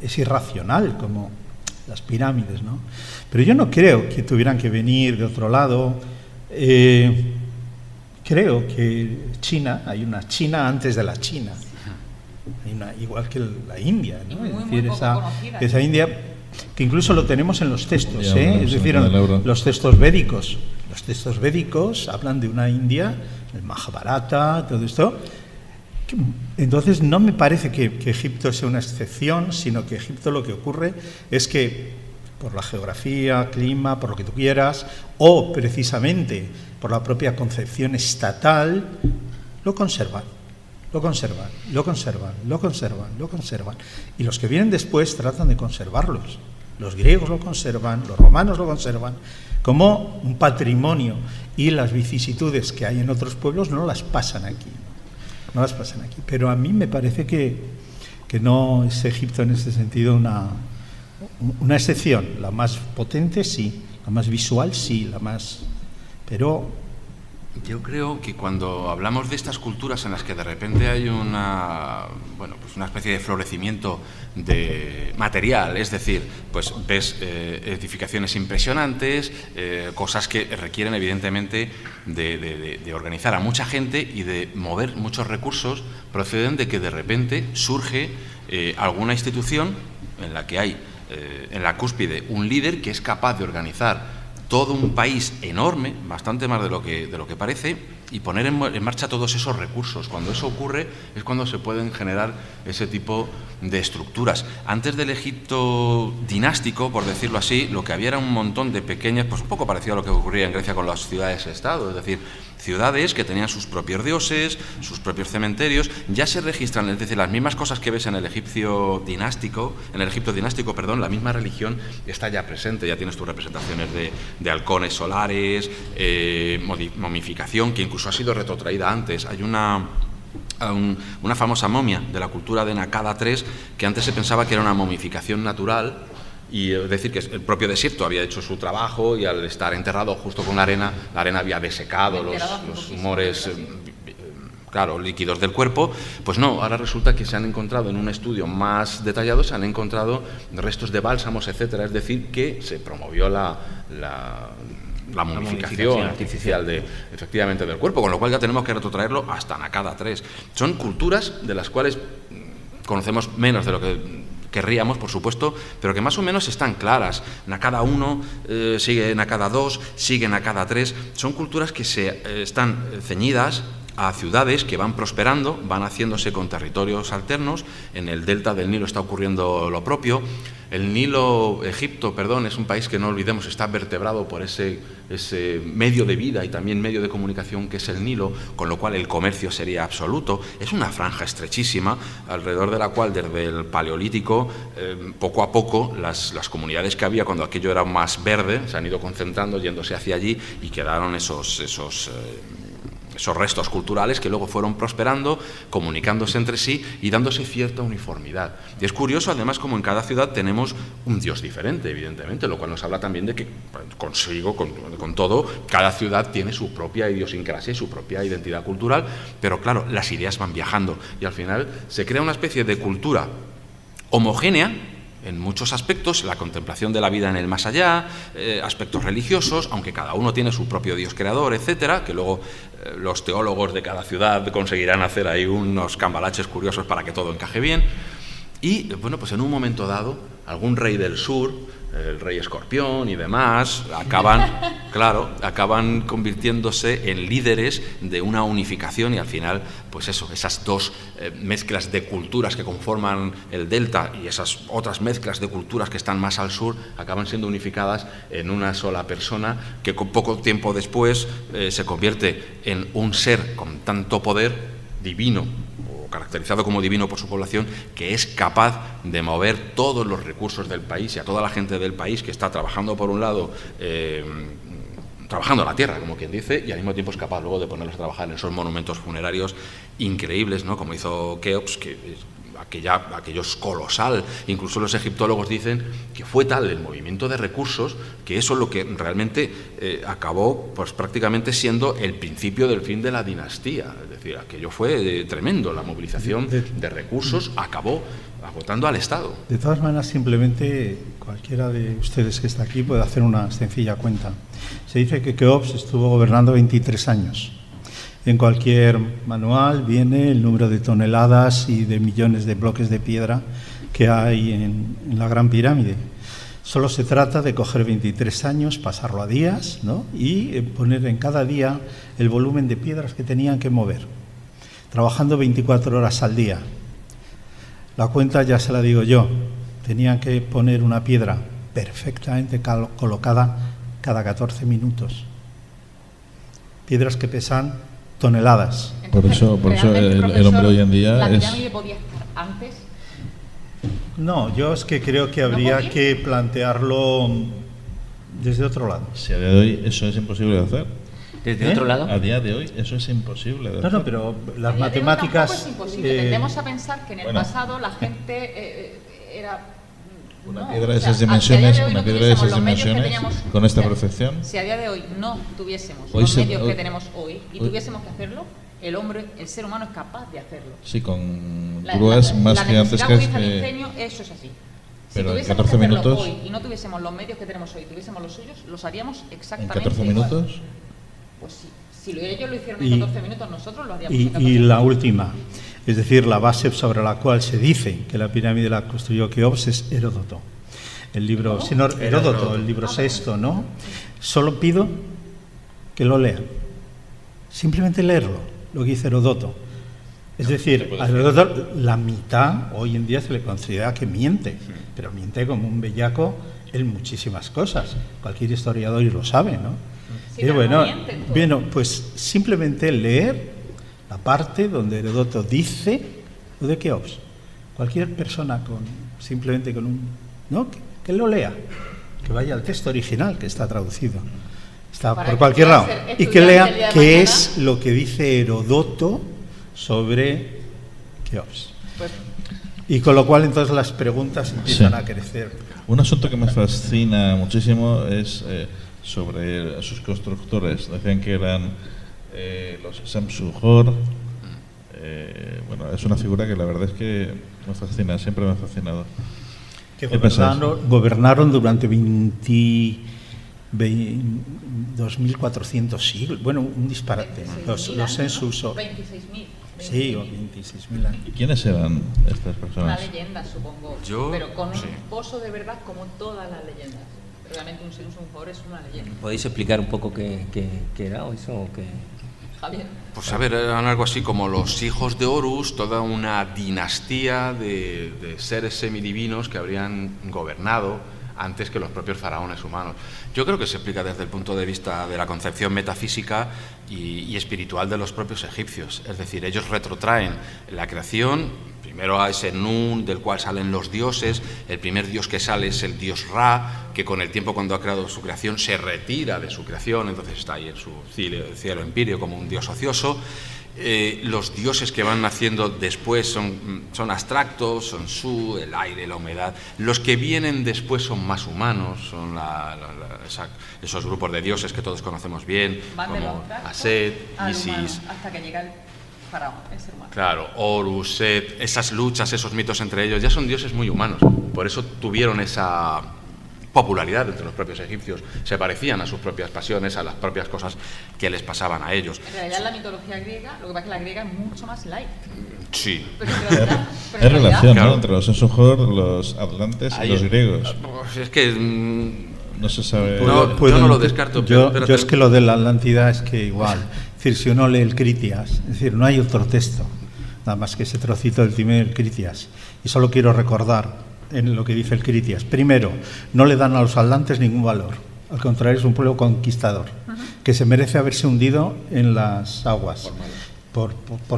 es irracional, como las pirámides, ¿no? Pero yo no creo que tuvieran que venir de otro lado. Creo que China, hay una China antes de la China, hay una, igual que la India, ¿no? Es decir, esa India, que incluso lo tenemos en los textos, es decir, los textos védicos. Los textos védicos hablan de una India, el Mahabharata, todo esto. Entonces no me parece que Egipto sea una excepción, sino que Egipto lo que ocurre es que por la geografía, clima, por lo que tú quieras, o precisamente por la propia concepción estatal, lo conservan. Y los que vienen después tratan de conservarlos. Los griegos lo conservan, los romanos lo conservan como un patrimonio, y las vicisitudes que hay en otros pueblos no las pasan aquí. Pero a mí me parece que no es Egipto en este sentido una excepción. La más potente sí, la más visual sí, pero yo creo que cuando hablamos de estas culturas en las que de repente hay una especie de florecimiento de material, es decir, pues ves edificaciones impresionantes, cosas que requieren evidentemente de organizar a mucha gente y de mover muchos recursos, proceden de que de repente surge alguna institución en la que hay en la cúspide un líder que es capaz de organizar todo un país enorme, bastante más de lo que parece, y poner en marcha todos esos recursos. Cuando eso ocurre es cuando se pueden generar ese tipo de estructuras. Antes del Egipto dinástico, por decirlo así, lo que había era un montón de pequeñas, pues un poco parecido a lo que ocurría en Grecia con las ciudades-estado, es decir, ciudades que tenían sus propios dioses, sus propios cementerios, ya se registran, es decir, las mismas cosas que ves en el Egipto dinástico, la misma religión está ya presente, ya tienes tus representaciones de halcones solares, momificación, que incluso ha sido retrotraída antes. Hay una famosa momia de la cultura de Nakada III, que antes se pensaba que era una momificación natural, Y es decir, que el propio desierto había hecho su trabajo y al estar enterrado justo con la arena había desecado los humores claro, líquidos del cuerpo. Pues no, ahora resulta que se han encontrado en un estudio más detallado, se han encontrado restos de bálsamos, etcétera. Es decir, que se promovió la momificación artificial efectivamente del cuerpo, con lo cual ya tenemos que retrotraerlo hasta Nakada 3. Son culturas de las cuales conocemos menos de lo que querríamos, por supuesto, pero que más o menos están claras. Nakada 1 sigue Nakada 2, sigue Nakada 3. Son culturas que están ceñidas a ciudades que van prosperando, van haciéndose con territorios alternos. En el delta del Nilo está ocurriendo lo propio. El Nilo, Egipto, es un país que no olvidemos, está vertebrado por ese medio de vida y también medio de comunicación que es el Nilo, con lo cual el comercio sería absoluto. Es una franja estrechísima, alrededor de la cual desde el Paleolítico, poco a poco, las comunidades que había cuando aquello era más verde, se han ido concentrando, yéndose hacia allí, y quedaron esos restos culturales que luego fueron prosperando, comunicándose entre sí y dándose cierta uniformidad. Y es curioso, además, como en cada ciudad tenemos un dios diferente, evidentemente, lo cual nos habla también de que con todo, cada ciudad tiene su propia idiosincrasia y su propia identidad cultural, pero claro, las ideas van viajando y al final se crea una especie de cultura homogénea en muchos aspectos, la contemplación de la vida en el más allá, aspectos religiosos, aunque cada uno tiene su propio Dios creador, etcétera, que luego los teólogos de cada ciudad conseguirán hacer ahí unos cambalaches curiosos para que todo encaje bien. Y, bueno, pues en un momento dado, algún rey del sur, el rey Escorpión y demás, acaban convirtiéndose en líderes de una unificación y al final, pues eso, esas dos mezclas de culturas que conforman el delta y esas otras mezclas de culturas que están más al sur acaban siendo unificadas en una sola persona que con poco tiempo después se convierte en un ser con tanto poder divino, caracterizado como divino por su población, que es capaz de mover todos los recursos del país y a toda la gente del país que está trabajando por un lado, trabajando la tierra, como quien dice, y al mismo tiempo es capaz luego de ponerlos a trabajar en esos monumentos funerarios increíbles, ¿no? Como hizo Keops, que aquello es colosal. Incluso los egiptólogos dicen que fue tal el movimiento de recursos que eso es lo que realmente acabó pues prácticamente siendo el principio del fin de la dinastía. Es decir, aquello fue tremendo. La movilización de recursos acabó agotando al Estado. De todas maneras, simplemente cualquiera de ustedes que está aquí puede hacer una sencilla cuenta. Se dice que Keops estuvo gobernando 23 años. En cualquier manual viene el número de toneladas y de millones de bloques de piedra que hay en la Gran Pirámide. Solo se trata de coger 23 años, pasarlo a días, ¿no? Y poner en cada día el volumen de piedras que tenían que mover, trabajando 24 horas al día. La cuenta ya se la digo yo, tenían que poner una piedra perfectamente colocada cada 14 minutos. Piedras que pesan toneladas. Entonces, por eso el hombre hoy en día ¿la pirámide podía estar antes? No, yo es que creo que habría que plantearlo desde otro lado. Si a día de hoy eso es imposible de hacer. ¿Desde otro lado? A día de hoy eso es imposible de hacer. No, pero las matemáticas... Es imposible. Tendemos a pensar que en el pasado la gente era... Una piedra de esas dimensiones, con esta perfección. Si a día de hoy no tuviésemos los medios que tenemos hoy y tuviésemos que hacerlo, el ser humano es capaz de hacerlo. Sí, con grúas más gigantescas. Eso es así. Pero en 14 minutos. Hoy y no tuviésemos los medios que tenemos hoy, tuviésemos los suyos, los haríamos exactamente ¿En 14 minutos? Igual. Pues sí. Si ellos lo hicieron en 14 minutos, nosotros lo haríamos en 14 minutos. Y la última, es decir, la base sobre la cual se dice que la pirámide la construyó Keops es Heródoto. El libro, Heródoto, el libro sexto, ¿no? Solo pido que lo lean. Simplemente leerlo, lo que dice Heródoto. Es decir, a Heródoto la mitad hoy en día se le considera que miente, pero miente como un bellaco en muchísimas cosas. Cualquier historiador lo sabe, ¿no? Sí, y bueno, pues simplemente leer la parte donde Heródoto dice lo de Keops. Cualquier persona simplemente con un... ¿no? Que lo lea, que vaya al texto original que está traducido, está por cualquier lado, y que lea qué es lo que dice Heródoto sobre Keops. Y con lo cual entonces las preguntas empiezan a crecer. Un asunto que me fascina muchísimo es sobre sus constructores. Decían que eran los Samsung-Hor. Bueno, es una figura que la verdad es que me fascina, siempre me ha fascinado. Que gobernaron durante 2.400 siglos. Bueno, un disparate. Los en su uso. 26.000. Sí, o 26.000 años. ¿Y quiénes eran estas personas? Una leyenda, supongo. Pero con un pozo de verdad como todas las leyendas. Realmente un Samsung-Hor es una leyenda. ¿Podéis explicar un poco qué era eso o qué? Javier. Pues a ver, eran algo así como los hijos de Horus, toda una dinastía de seres semidivinos que habrían gobernado antes que los propios faraones humanos. Yo creo que se explica desde el punto de vista de la concepción metafísica y espiritual de los propios egipcios. Es decir, ellos retrotraen la creación, primero a ese Nun, del cual salen los dioses. El primer dios que sale es el dios Ra, que con el tiempo, cuando ha creado su creación, se retira de su creación, entonces está ahí en su cielo empíreo como un dios ocioso. Los dioses que van naciendo después son abstractos, son Su, el aire, la humedad. Los que vienen después son más humanos, son esos grupos de dioses que todos conocemos bien, como Aset, Isis. Hasta que llega el faraón, el ser humano. Claro, Horus, Set, esas luchas, esos mitos entre ellos, ya son dioses muy humanos. Por eso tuvieron esa popularidad entre los propios egipcios, se parecían a sus propias pasiones, a las propias cosas que les pasaban a ellos. En realidad la mitología griega, lo que pasa es que la griega es mucho más light. Sí. Hay relación, ¿no?, entre los Samsung-Hor, los atlantes y los griegos. Es que no se sabe. Yo no lo descarto. Yo es que lo de la Atlántida es que igual, es decir, si uno lee el Critias, es decir, no hay otro texto, nada más que ese trocito del Timeo del Critias. Y solo quiero recordar en lo que dice el Critias. Primero, no le dan a los atlantes ningún valor. Al contrario, es un pueblo conquistador, que se merece haberse hundido en las aguas por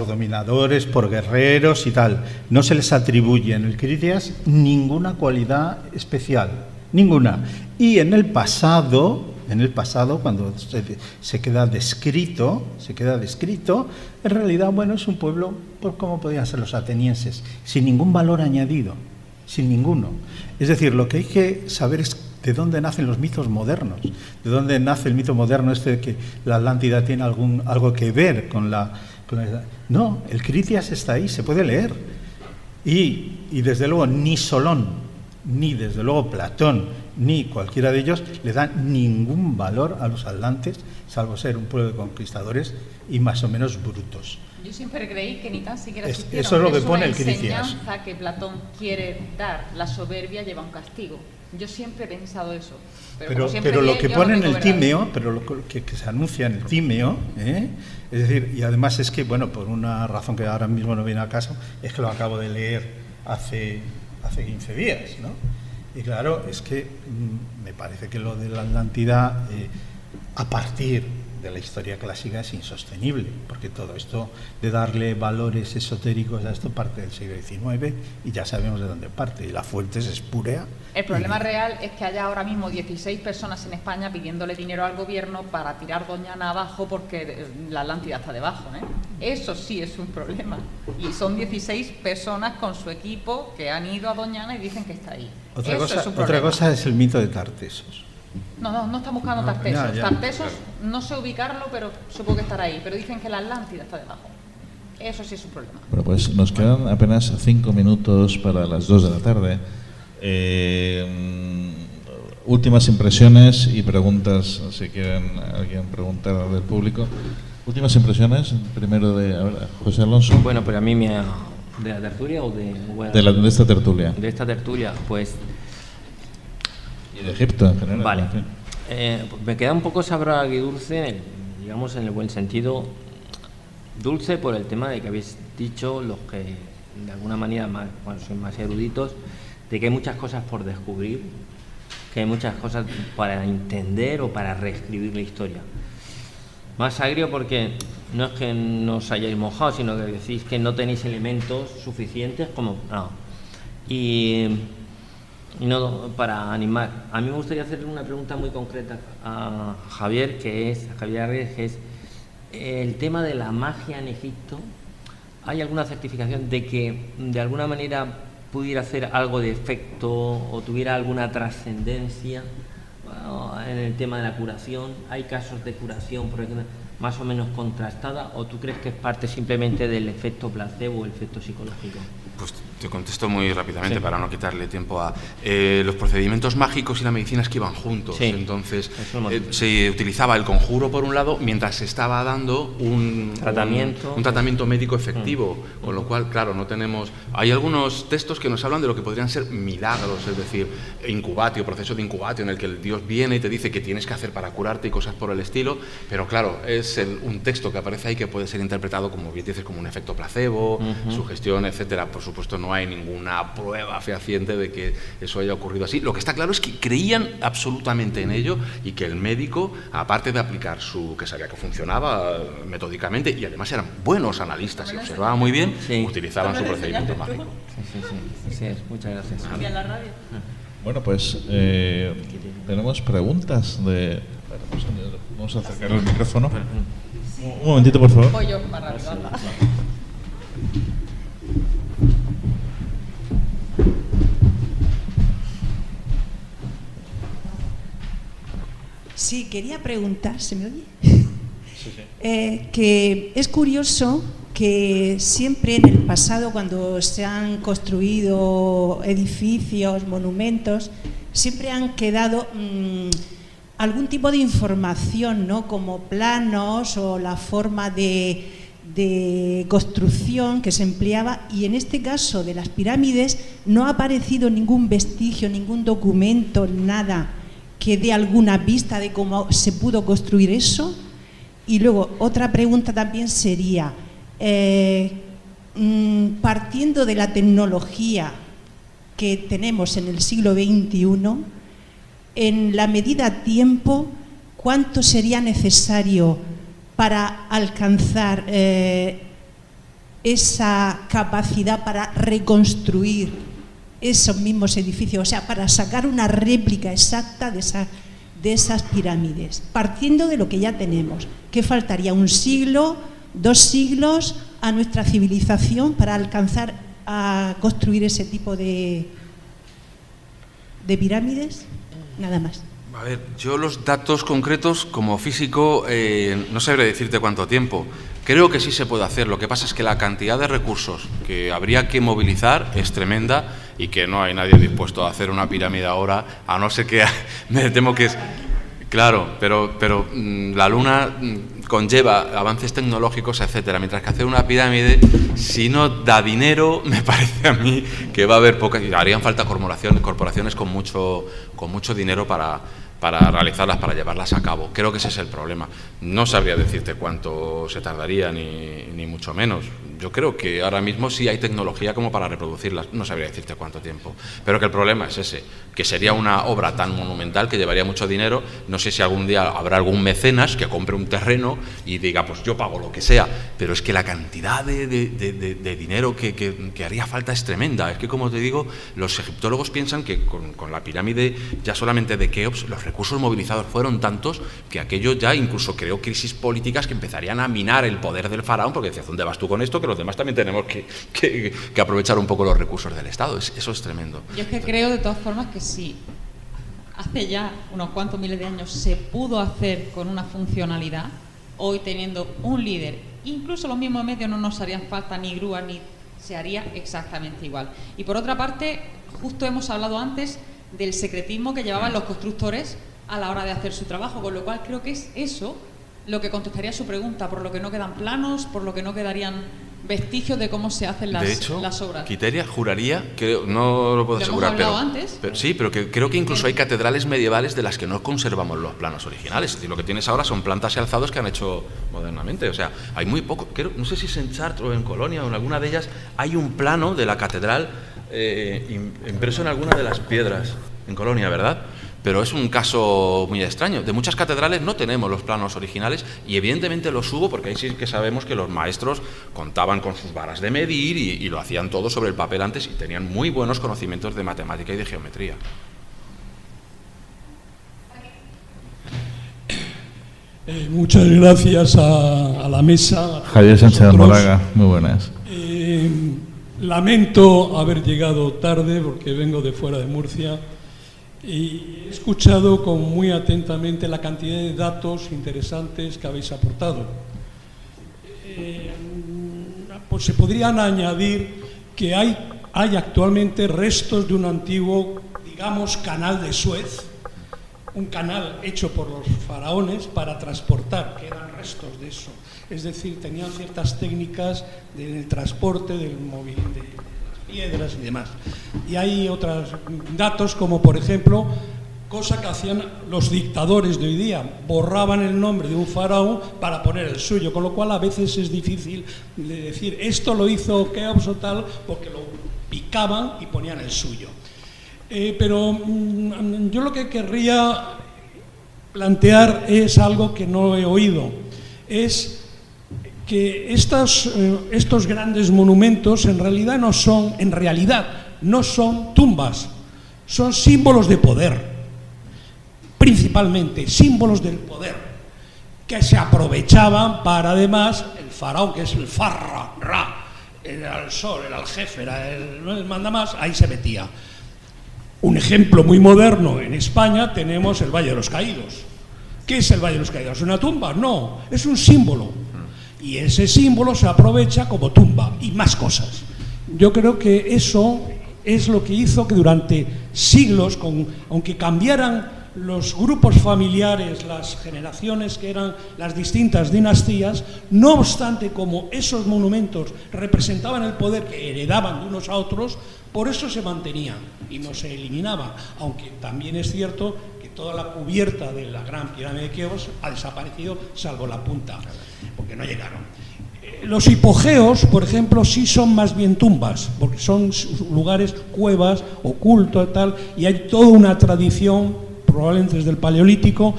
dominadores, por guerreros y tal. No se les atribuye en el Critias ninguna cualidad especial, ninguna. Y en el pasado, cuando se queda descrito, en realidad, bueno, es un pueblo, pues, como podían ser los atenienses, sin ningún valor añadido. Sin ninguno. Es decir, lo que hay que saber es de dónde nacen los mitos modernos, de dónde nace el mito moderno de que la Atlántida tiene algo que ver con la... No, el Critias está ahí, se puede leer. Y desde luego ni Solón, ni desde luego Platón, ni cualquiera de ellos le dan ningún valor a los atlantes, salvo ser un pueblo de conquistadores y más o menos brutos. Yo siempre creí que ni tan siquiera existieron. Eso es lo que pone el Critias. Es una enseñanza que Platón quiere dar. La soberbia lleva un castigo. Yo siempre he pensado eso. Pero lo que pone en el Tímeo, pero lo que se anuncia en el Tímeo, es decir, y además es que, bueno, por una razón que ahora mismo no viene al caso, es que lo acabo de leer hace 15 días, ¿no? Y claro, es que me parece que lo de la Atlántida, a partir de la historia clásica, es insostenible, porque todo esto de darle valores esotéricos a esto parte del siglo XIX y ya sabemos de dónde parte, y la fuente es espúrea. El problema real es que haya ahora mismo 16 personas en España pidiéndole dinero al gobierno para tirar Doñana abajo porque la Atlántida está debajo, Eso sí es un problema. Y son 16 personas con su equipo que han ido a Doñana y dicen que está ahí. Otra cosa es el mito de Tartesos. No están buscando Tartesos. Tartesos no sé ubicarlo, pero supongo que estará ahí. Pero dicen que la Atlántida está debajo. Eso sí es un problema. Bueno, pues nos quedan apenas 5 minutos para las 2 de la tarde. Últimas impresiones y preguntas, si quieren alguien preguntar del público. Últimas impresiones, primero de José Alonso. Bueno, pero a mí ¿de la tertulia o de esta tertulia? De esta tertulia, pues... Y de Egipto en general. Vale. En fin. Me queda un poco sabor agridulce, digamos en el buen sentido. Dulce por el tema de que habéis dicho, los que de alguna manera son más eruditos, de que hay muchas cosas por descubrir, que hay muchas cosas para entender o para reescribir la historia. Más agrio porque no es que no os hayáis mojado, sino que decís que no tenéis elementos suficientes como... No. Y no para animar. A mí me gustaría hacerle una pregunta muy concreta a Javier, que es el tema de la magia en Egipto. ¿Hay alguna certificación de que de alguna manera pudiera hacer algo de efecto o tuviera alguna trascendencia en el tema de la curación. ¿Hay casos de curación, por ejemplo, más o menos contrastada, o tú crees que es parte simplemente del efecto placebo o el efecto psicológico? Pues te contesto muy rápidamente para no quitarle tiempo a... los procedimientos mágicos y la medicina es que iban juntos. Entonces se utilizaba el conjuro por un lado mientras se estaba dando un tratamiento médico efectivo, con lo cual, claro, no tenemos... Hay algunos textos que nos hablan de lo que podrían ser milagros, es decir, incubatio, proceso de incubatio en el que el Dios viene y te dice qué tienes que hacer para curarte y cosas por el estilo, pero claro, es un texto que aparece ahí que puede ser interpretado, como bien dices, como un efecto placebo, sugestión, etcétera. Por supuesto, no hay ninguna prueba fehaciente de que eso haya ocurrido así. Lo que está claro es que creían absolutamente en ello y que el médico, aparte de aplicar que sabía que funcionaba metódicamente, y además eran buenos analistas y observaban muy bien, utilizaban su procedimiento mágico. Sí, muchas gracias. Bueno, pues tenemos preguntas de... Vamos a acercar el micrófono. Un momentito, por favor. Voy yo para ayudarla. Sí, quería preguntar, ¿se me oye? Sí. Que es curioso que siempre en el pasado, cuando se han construido edificios, monumentos, siempre han quedado algún tipo de información, ¿no? Como planos o la forma de construcción que se empleaba, y en este caso de las pirámides no ha aparecido ningún vestigio, ningún documento, nada que dé alguna pista de cómo se pudo construir eso. Y luego otra pregunta también sería, partiendo de la tecnología que tenemos en el siglo XXI, en la medida tiempo, ¿cuánto sería necesario para alcanzar esa capacidad para reconstruir esos mismos edificios? O sea, para sacar una réplica exacta de esas pirámides, partiendo de lo que ya tenemos. ¿Qué faltaría? ¿1 siglo, 2 siglos a nuestra civilización para alcanzar a construir ese tipo de pirámides? Nada más. A ver, yo los datos concretos como físico no sabré decirte cuánto tiempo. Creo que sí se puede hacer. Lo que pasa es que la cantidad de recursos que habría que movilizar es tremenda y que no hay nadie dispuesto a hacer una pirámide ahora, a no ser que me temo que es... Claro, pero la Luna conlleva avances tecnológicos, etcétera, mientras que hacer una pirámide, si no da dinero, me parece a mí que va a haber pocas, harían falta corporaciones con mucho dinero para realizarlas, para llevarlas a cabo. Creo que ese es el problema. No sabría decirte cuánto se tardaría, ni mucho menos. Yo creo que ahora mismo sí hay tecnología como para reproducirlas. No sabría decirte cuánto tiempo. Pero que el problema es ese, que sería una obra tan monumental que llevaría mucho dinero. No sé si algún día habrá algún mecenas que compre un terreno y diga, pues yo pago lo que sea. Pero es que la cantidad de dinero que haría falta es tremenda. Es que, como te digo, los egiptólogos piensan que con la pirámide ya solamente de Keops, los recursos movilizados fueron tantos que aquello ya incluso creó crisis políticas que empezarían a minar el poder del faraón, porque decía, ¿dónde vas tú con esto? Que los demás también tenemos que aprovechar un poco los recursos del Estado. Eso es tremendo. Yo es que creo de todas formas que sí, hace ya unos cuantos miles de años se pudo hacer con una funcionalidad, hoy teniendo un líder, incluso los mismos medios no nos harían falta ni grúas, ni se haría exactamente igual. Y por otra parte, justo hemos hablado antes del secretismo que llevaban los constructores a la hora de hacer su trabajo, con lo cual creo que es eso lo que contestaría a su pregunta, por lo que no quedan planos, por lo que no quedarían vestigios de cómo se hacen las obras. Quiteria juraría, que no lo puedo asegurar, pero sí, pero que creo que incluso hay catedrales medievales de las que no conservamos los planos originales. Es decir, lo que tienes ahora son plantas y alzados que han hecho modernamente. O sea, hay muy poco. No sé si es en Chartres o en Colonia o en alguna de ellas hay un plano de la catedral impreso en alguna de las piedras. En Colonia, ¿verdad? Pero es un caso muy extraño. De muchas catedrales no tenemos los planos originales y evidentemente los hubo porque ahí sí que sabemos que los maestros contaban con sus varas de medir y lo hacían todo sobre el papel antes y tenían muy buenos conocimientos de matemática y de geometría. Muchas gracias a la mesa. Javier Sánchez Moraga, muy buenas. Lamento haber llegado tarde porque vengo de fuera de Murcia y he escuchado muy atentamente la cantidad de datos interesantes que habéis aportado. Pues se podrían añadir que hay actualmente restos de un antiguo, digamos, canal de Suez, un canal hecho por los faraones para transportar, que eran restos de eso. Es decir, tenían ciertas técnicas del transporte, del móvil, de las piedras y demás. Y hay otros datos, como por ejemplo, cosa que hacían los dictadores de hoy día, borraban el nombre de un faraón para poner el suyo, con lo cual a veces es difícil de decir esto lo hizo Keops o tal, porque lo picaban y ponían el suyo. Pero yo lo que querría plantear es algo que no he oído, es que estos grandes monumentos en realidad no son tumbas, son símbolos de poder, principalmente símbolos del poder, que se aprovechaban para además el faraón, que es el Farra, Ra, era el sol, era el jefe, era el mandamás, ahí se metía. Un ejemplo muy moderno en España tenemos el Valle de los Caídos. ¿Qué es el Valle de los Caídos? ¿Es una tumba? No, es un símbolo. Y ese símbolo se aprovecha como tumba y más cosas. Yo creo que eso es lo que hizo que durante siglos, aunque cambiaran los grupos familiares, las generaciones que eran las distintas dinastías, no obstante, como esos monumentos representaban el poder que heredaban de unos a otros, por eso se mantenían y no se eliminaban, aunque también es cierto que toda la cubierta de la gran pirámide de Keops ha desaparecido, salvo la punta, porque no llegaron. Los hipogeos, por ejemplo, sí son más bien tumbas, porque son lugares, cuevas, ocultos y tal, y hay toda una tradición, probablemente desde el Paleolítico,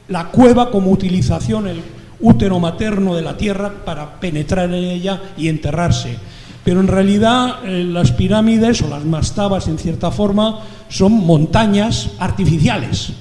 la cueva como utilización, el útero materno de la tierra para penetrar en ella y enterrarse. Pero en realidad las pirámides o las mastabas, en cierta forma, son montañas artificiales.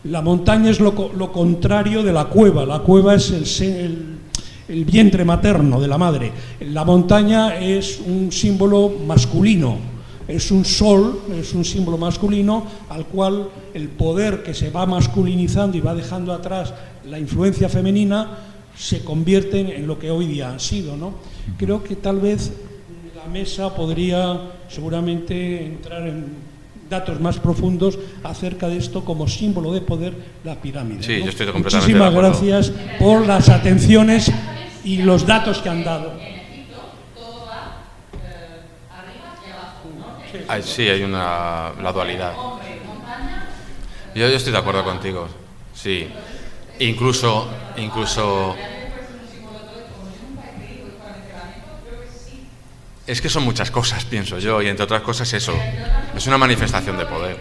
La montaña es lo contrario de la cueva. La cueva es el vientre materno de la madre. La montaña es un símbolo masculino, es un sol, es un símbolo masculino al cual el poder que se va masculinizando y va dejando atrás la influencia femenina se convierte en lo que hoy día han sido, ¿no? Creo que tal vez la mesa podría seguramente entrar en datos más profundos acerca de esto como símbolo de poder, la pirámide. Sí, ¿no? yo estoy completamente Muchísimas de acuerdo. gracias por las atenciones y los datos que han dado. Sí, hay la dualidad. Yo estoy de acuerdo contigo. Sí. Incluso es que son muchas cosas, pienso yo, y entre otras cosas eso. Es una manifestación de poder.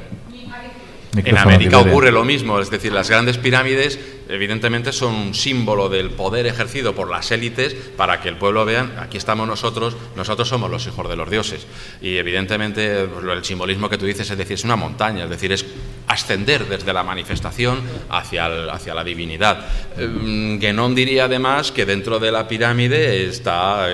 En América ocurre lo mismo, es decir, las grandes pirámides evidentemente son un símbolo del poder ejercido por las élites para que el pueblo vean, aquí estamos nosotros somos los hijos de los dioses. Y evidentemente el simbolismo que tú dices, es decir, es una montaña, es decir, es ascender desde la manifestación hacia la divinidad. Guénon diría además que dentro de la pirámide está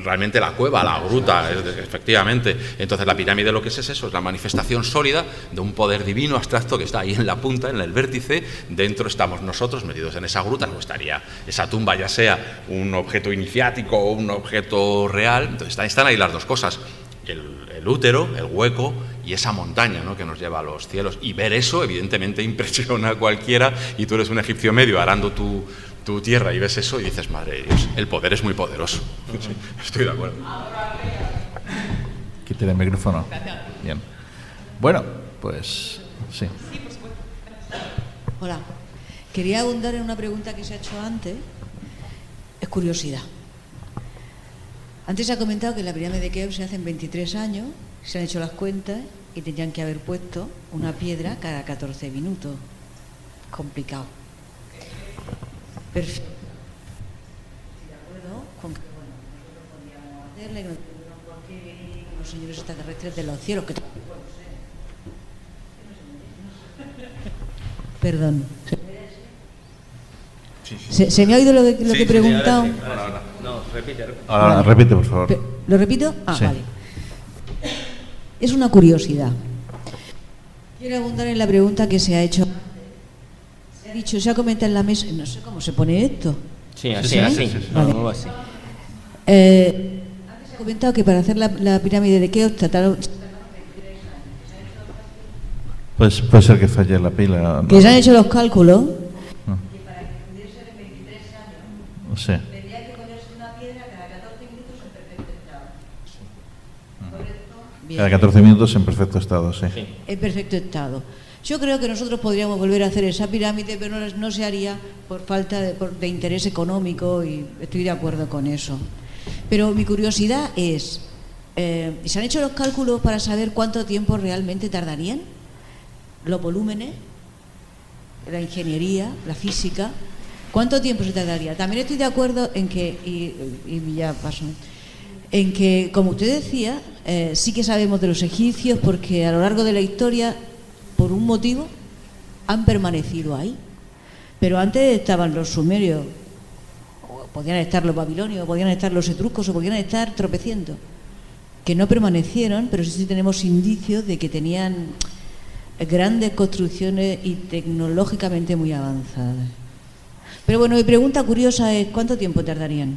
realmente la cueva, la gruta, efectivamente. Entonces la pirámide lo que es eso, es la manifestación sólida de un poder divino abstracto que está ahí en la punta, en el vértice. Dentro estamos nosotros metidos en esa gruta, no estaría esa tumba, ya sea un objeto iniciático o un objeto real. Entonces están ahí las dos cosas, el útero, el hueco y esa montaña, ¿no?, que nos lleva a los cielos. Y ver eso evidentemente impresiona a cualquiera, y tú eres un egipcio medio arando tu tierra y ves eso y dices, madre de Dios, el poder es muy poderoso. Sí, estoy de acuerdo. Quítale el micrófono. Bien. Bueno, pues sí. Hola. Quería abundar en una pregunta que se ha hecho antes. Es curiosidad. Antes se ha comentado que la pirámide de Keops se hace en 23 años, se han hecho las cuentas y tendrían que haber puesto una piedra cada 14 minutos. Complicado. Perfecto. ¿De acuerdo? Con que, bueno, nosotros podríamos hacerla y no tendríamos por qué venir con los señores extraterrestres de los cielos, que tampoco puede ser. Perdón. Sí. ¿Se me ha oído lo que he preguntado? No. Ahora, repite, por favor. ¿Lo repito? Sí. Vale. Es una curiosidad. Quiero abundar en la pregunta que se ha hecho. Se ha comentado en la mesa, no sé cómo se pone esto. Sí, así. Vale. No, así. Antes se ha comentado que para hacer la pirámide de Keops trataron... Pues puede ser que falle la pila. Que se han hecho los cálculos. Que para que pudiera ser en 23 años. Sí. Tendría que ponerse una piedra cada 14 minutos en perfecto estado. ¿Correcto? Bien. Cada 14 minutos en perfecto estado, sí. En perfecto estado. Yo creo que nosotros podríamos volver a hacer esa pirámide, pero no se haría por falta de interés económico, y estoy de acuerdo con eso. Pero mi curiosidad es, ¿se han hecho los cálculos para saber cuánto tiempo realmente tardarían? Los volúmenes, la ingeniería, la física, ¿cuánto tiempo se tardaría? También estoy de acuerdo en que, y ya paso, en que, como usted decía, sí que sabemos de los egipcios porque a lo largo de la historia, por un motivo, han permanecido ahí. Pero antes estaban los sumerios, o podían estar los babilonios, o podían estar los etruscos, o podían estar tropecientos, que no permanecieron, pero sí tenemos indicios de que tenían grandes construcciones y tecnológicamente muy avanzadas. Pero bueno, mi pregunta curiosa es, ¿cuánto tiempo tardarían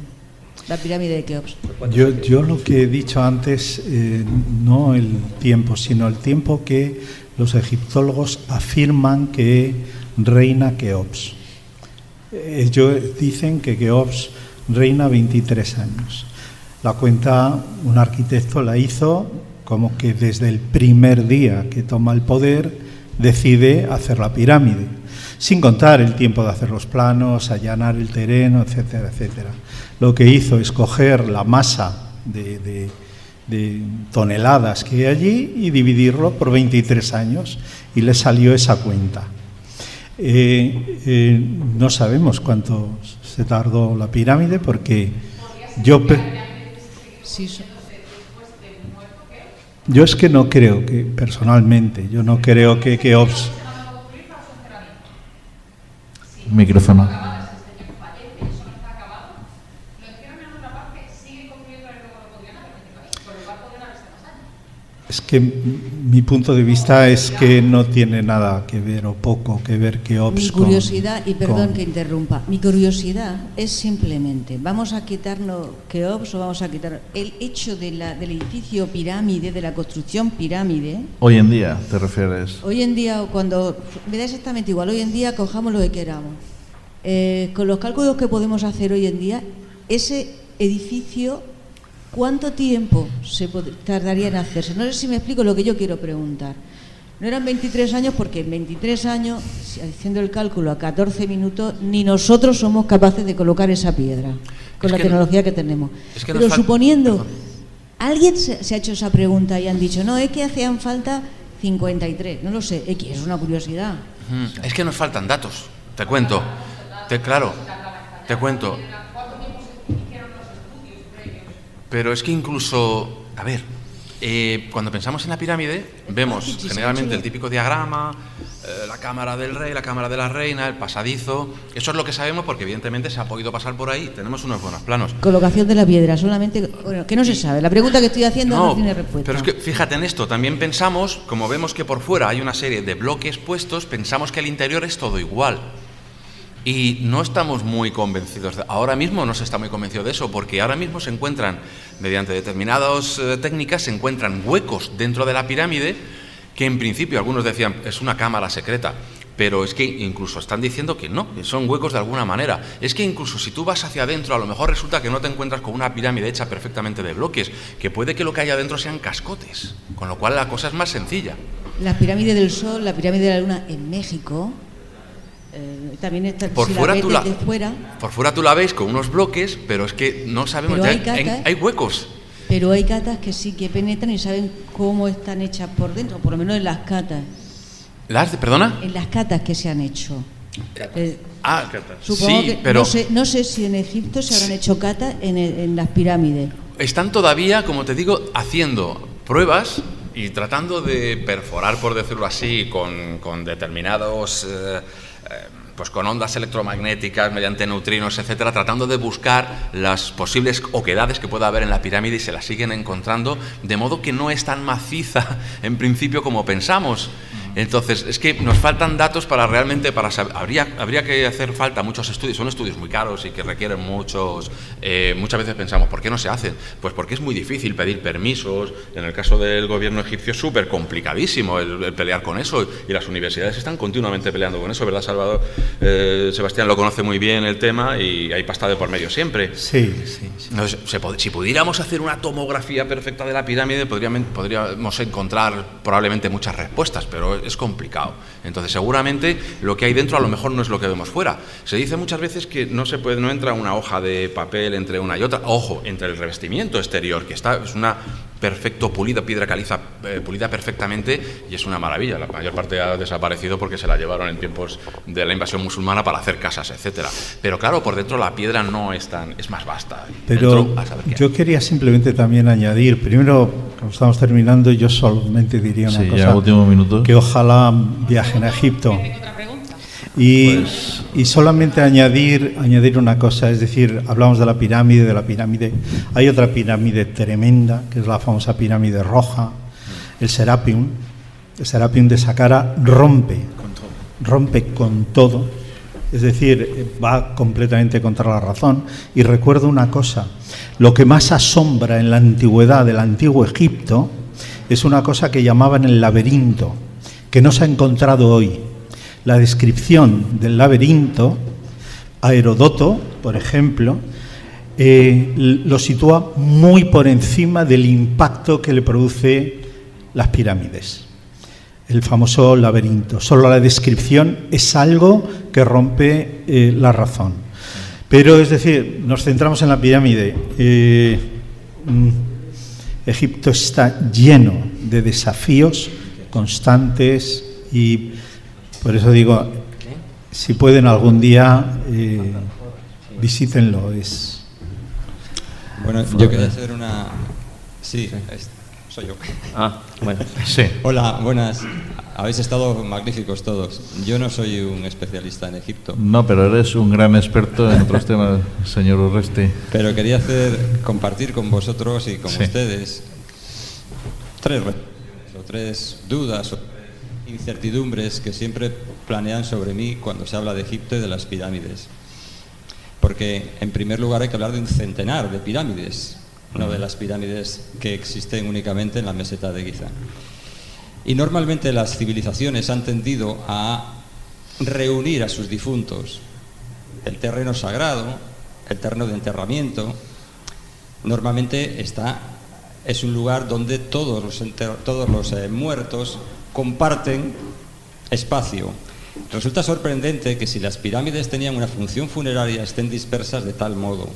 la pirámide de Keops? Yo lo que he dicho antes, no el tiempo, sino el tiempo que los egiptólogos afirman que reina Keops. Ellos dicen que Keops reina 23 años. La cuenta, un arquitecto la hizo como que desde el primer día que toma el poder decide hacer la pirámide, sin contar el tiempo de hacer los planos, allanar el terreno, etcétera, etcétera. Lo que hizo es coger la masa de toneladas que hay allí y dividirlo por 23 años y le salió esa cuenta. No sabemos cuánto se tardó la pirámide porque yo es que no creo que, personalmente, yo no creo que Keops... Micrófono. Es que mi punto de vista es que no tiene nada que ver o poco que ver Keops. Mi curiosidad, y perdón que interrumpa, mi curiosidad es simplemente, ¿vamos a quitarnos Keops o vamos a quitar el hecho del edificio pirámide, de la construcción pirámide? Hoy en día, ¿te refieres? Hoy en día, cuando me da exactamente igual, hoy en día cojamos lo que queramos. Con los cálculos que podemos hacer hoy en día, ese edificio, ¿cuánto tiempo tardaría en hacerse? No sé si me explico lo que yo quiero preguntar. No eran 23 años porque en 23 años, haciendo el cálculo a 14 minutos, ni nosotros somos capaces de colocar esa piedra con la tecnología que tenemos. Pero suponiendo, alguien se ha hecho esa pregunta y han dicho, no, es que hacían falta 53, no lo sé, es una curiosidad. Es que nos faltan datos, te cuento. Te cuento. Pero es que incluso, a ver, cuando pensamos en la pirámide, vemos generalmente el típico diagrama, la cámara del rey, la cámara de la reina, el pasadizo. Eso es lo que sabemos porque evidentemente se ha podido pasar por ahí, tenemos unos buenos planos. Colocación de la piedra, solamente, bueno, que no se sabe. La pregunta que estoy haciendo no tiene respuesta. Pero es que fíjate en esto, también pensamos, como vemos que por fuera hay una serie de bloques puestos, pensamos que el interior es todo igual. Y no estamos muy convencidos, ahora mismo no se está muy convencido de eso, porque ahora mismo se encuentran, mediante determinadas técnicas, se encuentran huecos dentro de la pirámide que en principio algunos decían es una cámara secreta, pero es que incluso están diciendo que no, que son huecos de alguna manera. Es que incluso si tú vas hacia adentro, a lo mejor resulta que no te encuentras con una pirámide hecha perfectamente de bloques, que puede que lo que haya adentro sean cascotes, con lo cual la cosa es más sencilla. La pirámide del Sol, la pirámide de la Luna en México... también está, por, si fuera la ves fuera, por fuera tú la ves con unos bloques, pero es que no sabemos, hay huecos. Pero hay catas que sí que penetran y saben cómo están hechas por dentro, por lo menos en las catas. ¿Perdona? En las catas que se han hecho. Supongo sí, que pero no sé si en Egipto se habrán hecho catas en las pirámides. Están todavía, como te digo, haciendo pruebas y tratando de perforar, por decirlo así, con determinados pues con ondas electromagnéticas, mediante neutrinos, etcétera, tratando de buscar las posibles oquedades que pueda haber en la pirámide, y se las siguen encontrando, de modo que no es tan maciza en principio como pensamos. Entonces, es que nos faltan datos para realmente, para saber, habría que hacer falta muchos estudios, son estudios muy caros y que requieren muchas veces pensamos, ¿por qué no se hacen? Pues porque es muy difícil pedir permisos, en el caso del gobierno egipcio es súper complicadísimo el pelear con eso, y las universidades están continuamente peleando con eso, ¿verdad, Salvador? Sebastián lo conoce muy bien el tema y hay pasta de por medio siempre. Sí. Entonces, si pudiéramos hacer una tomografía perfecta de la pirámide, podríamos encontrar probablemente muchas respuestas, pero es complicado. Entonces, seguramente lo que hay dentro a lo mejor no es lo que vemos fuera. Se dice muchas veces que no entra una hoja de papel entre una y otra. Ojo, entre el revestimiento exterior, que es una perfecto pulida, piedra caliza pulida perfectamente, y es una maravilla. La mayor parte ha desaparecido porque se la llevaron en tiempos de la invasión musulmana para hacer casas, etcétera. Pero claro, por dentro la piedra no es más vasta. Pero dentro, yo quería simplemente también añadir, primero, como estamos terminando, yo solamente diría una cosa, ya último minuto, que ojalá viajen a Egipto. Y solamente añadir una cosa, es decir, hablamos de la pirámide, hay otra pirámide tremenda, que es la famosa pirámide roja, el Serapium de Saqqara rompe con todo, es decir, va completamente contra la razón. Y recuerdo una cosa, lo que más asombra en la antigüedad del antiguo Egipto es una cosa que llamaban el laberinto, que no se ha encontrado hoy. La descripción del laberinto, a Heródoto, por ejemplo, lo sitúa muy por encima del impacto que le produce las pirámides. El famoso laberinto. Solo la descripción es algo que rompe la razón. Pero, es decir, nos centramos en la pirámide. Egipto está lleno de desafíos constantes y... Por eso digo, si pueden algún día, visítenlo. Bueno, yo quería hacer una... Sí, soy yo. Bueno. Sí. Hola, buenas. Habéis estado magníficos todos. Yo no soy un especialista en Egipto. No, pero eres un gran experto en otros temas, señor Urresti. Pero quería compartir con vosotros y con ustedes tres dudas o incertidumbres que siempre planean sobre mí cuando se habla de Egipto y de las pirámides. Porque, en primer lugar, hay que hablar de un centenar de pirámides, no de las pirámides que existen únicamente en la meseta de Giza. Y normalmente las civilizaciones han tendido a reunir a sus difuntos. El terreno sagrado, el terreno de enterramiento, normalmente es un lugar donde todos los muertos comparten espacio. Resulta sorprendente que si las pirámides tenían una función funeraria estén dispersas de tal modo.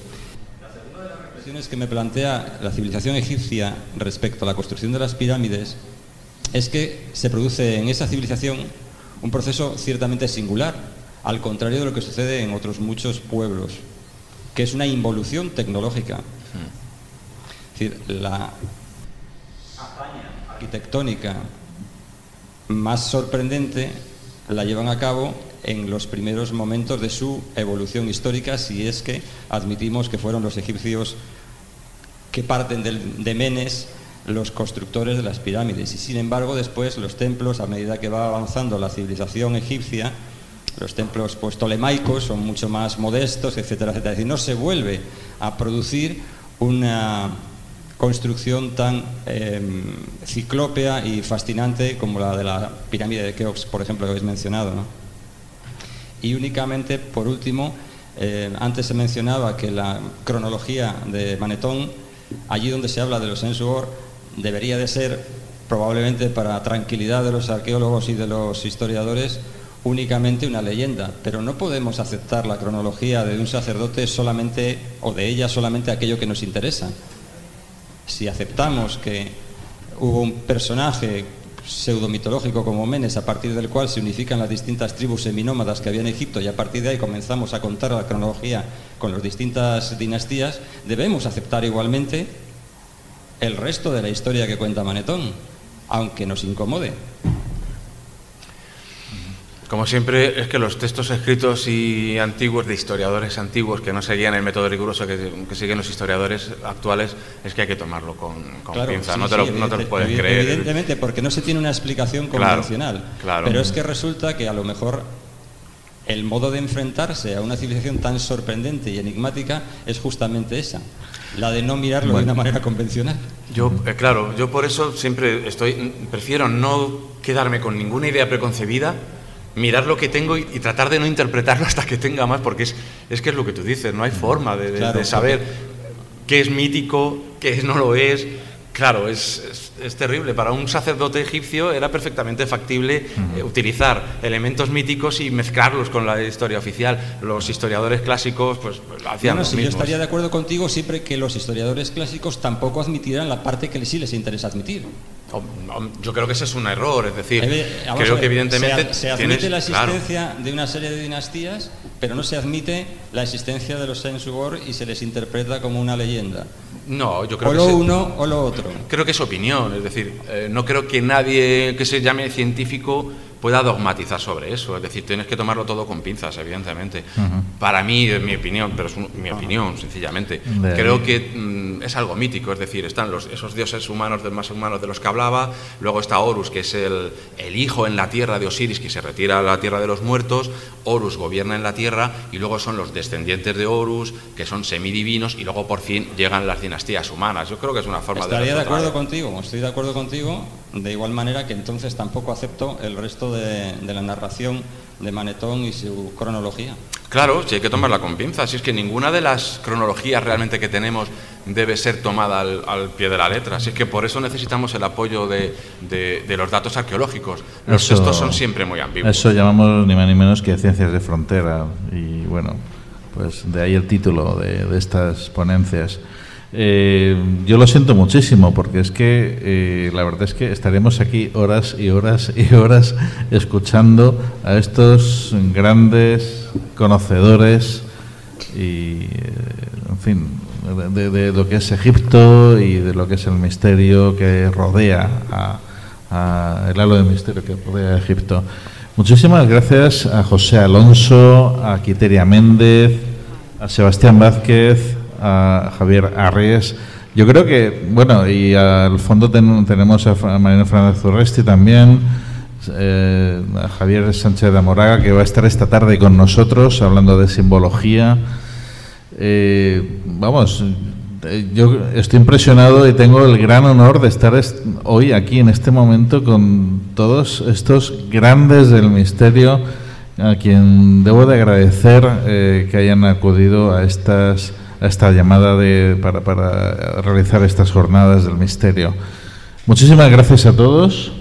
La segunda de las reflexiones que me plantea la civilización egipcia respecto a la construcción de las pirámides es que se produce en esa civilización un proceso ciertamente singular, al contrario de lo que sucede en otros muchos pueblos, que es una involución tecnológica. Es decir, la hazaña arquitectónica más sorprendente la llevan a cabo en los primeros momentos de su evolución histórica, si es que admitimos que fueron los egipcios que parten de Menes los constructores de las pirámides. Y sin embargo, después los templos, a medida que va avanzando la civilización egipcia, los templos ptolemaicos son mucho más modestos, etcétera, etcétera. Es decir, no se vuelve a producir una construcción tan ciclópea y fascinante como la de la pirámide de Keops, por ejemplo, que habéis mencionado, ¿no? Y únicamente, por último, antes se mencionaba que la cronología de Manetón, allí donde se habla de los Ensur, debería de ser, probablemente para tranquilidad de los arqueólogos y de los historiadores, únicamente una leyenda, pero no podemos aceptar la cronología de un sacerdote solamente, o de ella solamente aquello que nos interesa. Si aceptamos que hubo un personaje pseudomitológico como Menes, a partir del cual se unifican las distintas tribus seminómadas que había en Egipto, y a partir de ahí comenzamos a contar la cronología con las distintas dinastías, debemos aceptar igualmente el resto de la historia que cuenta Manetón, aunque nos incomode. Como siempre, es que los textos escritos y antiguos, de historiadores antiguos, que no seguían el método riguroso que siguen los historiadores actuales, es que hay que tomarlo con claro, pinza. Sí, no te lo puedes creer. Evidentemente, porque no se tiene una explicación convencional. Claro. Pero es que resulta que a lo mejor el modo de enfrentarse a una civilización tan sorprendente y enigmática es justamente esa, la de no mirarlo de una manera convencional. Yo por eso siempre prefiero no quedarme con ninguna idea preconcebida, mirar lo que tengo y tratar de no interpretarlo hasta que tenga más, porque es que es lo que tú dices, no hay forma de saber qué es mítico, qué no lo es. Claro, es terrible. Para un sacerdote egipcio era perfectamente factible utilizar elementos míticos y mezclarlos con la historia oficial. Los historiadores clásicos pues hacían lo mismo. Yo estaría de acuerdo contigo siempre que los historiadores clásicos tampoco admitirán la parte que sí les interesa admitir. Yo creo que ese es un error, es decir, creo que evidentemente se admite la existencia de una serie de dinastías, pero no se admite la existencia de los Sensugor y se les interpreta como una leyenda. No, yo creo o lo uno o lo otro. Creo que es opinión, es decir, no creo que nadie que se llame científico pueda dogmatizar sobre eso, es decir, tienes que tomarlo todo con pinzas, evidentemente. Para mí, es mi opinión, pero es mi opinión, sencillamente. Creo que es algo mítico, es decir, están esos dioses humanos, más humanos de los que hablaba, luego está Horus, que es el hijo en la tierra de Osiris, que se retira a la tierra de los muertos, Horus gobierna en la tierra, y luego son los descendientes de Horus, que son semidivinos, y luego por fin llegan las dinastías humanas. Yo creo que es una forma estoy de acuerdo contigo, de igual manera que entonces tampoco acepto el resto de la narración de Manetón y su cronología. Claro, sí hay que tomarla con pinzas, si es que ninguna de las cronologías realmente que tenemos debe ser tomada al pie de la letra, si es que por eso necesitamos el apoyo de los datos arqueológicos. Los textos son siempre muy ambiguos. Eso llamamos ni más ni menos que ciencias de frontera, y bueno, pues de ahí el título de estas ponencias. Yo lo siento muchísimo, porque es que la verdad es que estaremos aquí horas y horas y horas escuchando a estos grandes conocedores y en fin, de lo que es Egipto y de lo que es el misterio que rodea el halo de misterio que rodea a Egipto. Muchísimas gracias a José Alonso, a Quiteria Méndez, a Sebastián Vázquez, a Javier Arries. Yo creo que, bueno, y al fondo tenemos a Mariano Fernández Urresti también, a Javier Sánchez de Amoraga, que va a estar esta tarde con nosotros hablando de simbología. Yo estoy impresionado y tengo el gran honor de estar hoy aquí en este momento con todos estos grandes del misterio, a quien debo de agradecer que hayan acudido a esta llamada para realizar estas jornadas del misterio. Muchísimas gracias a todos.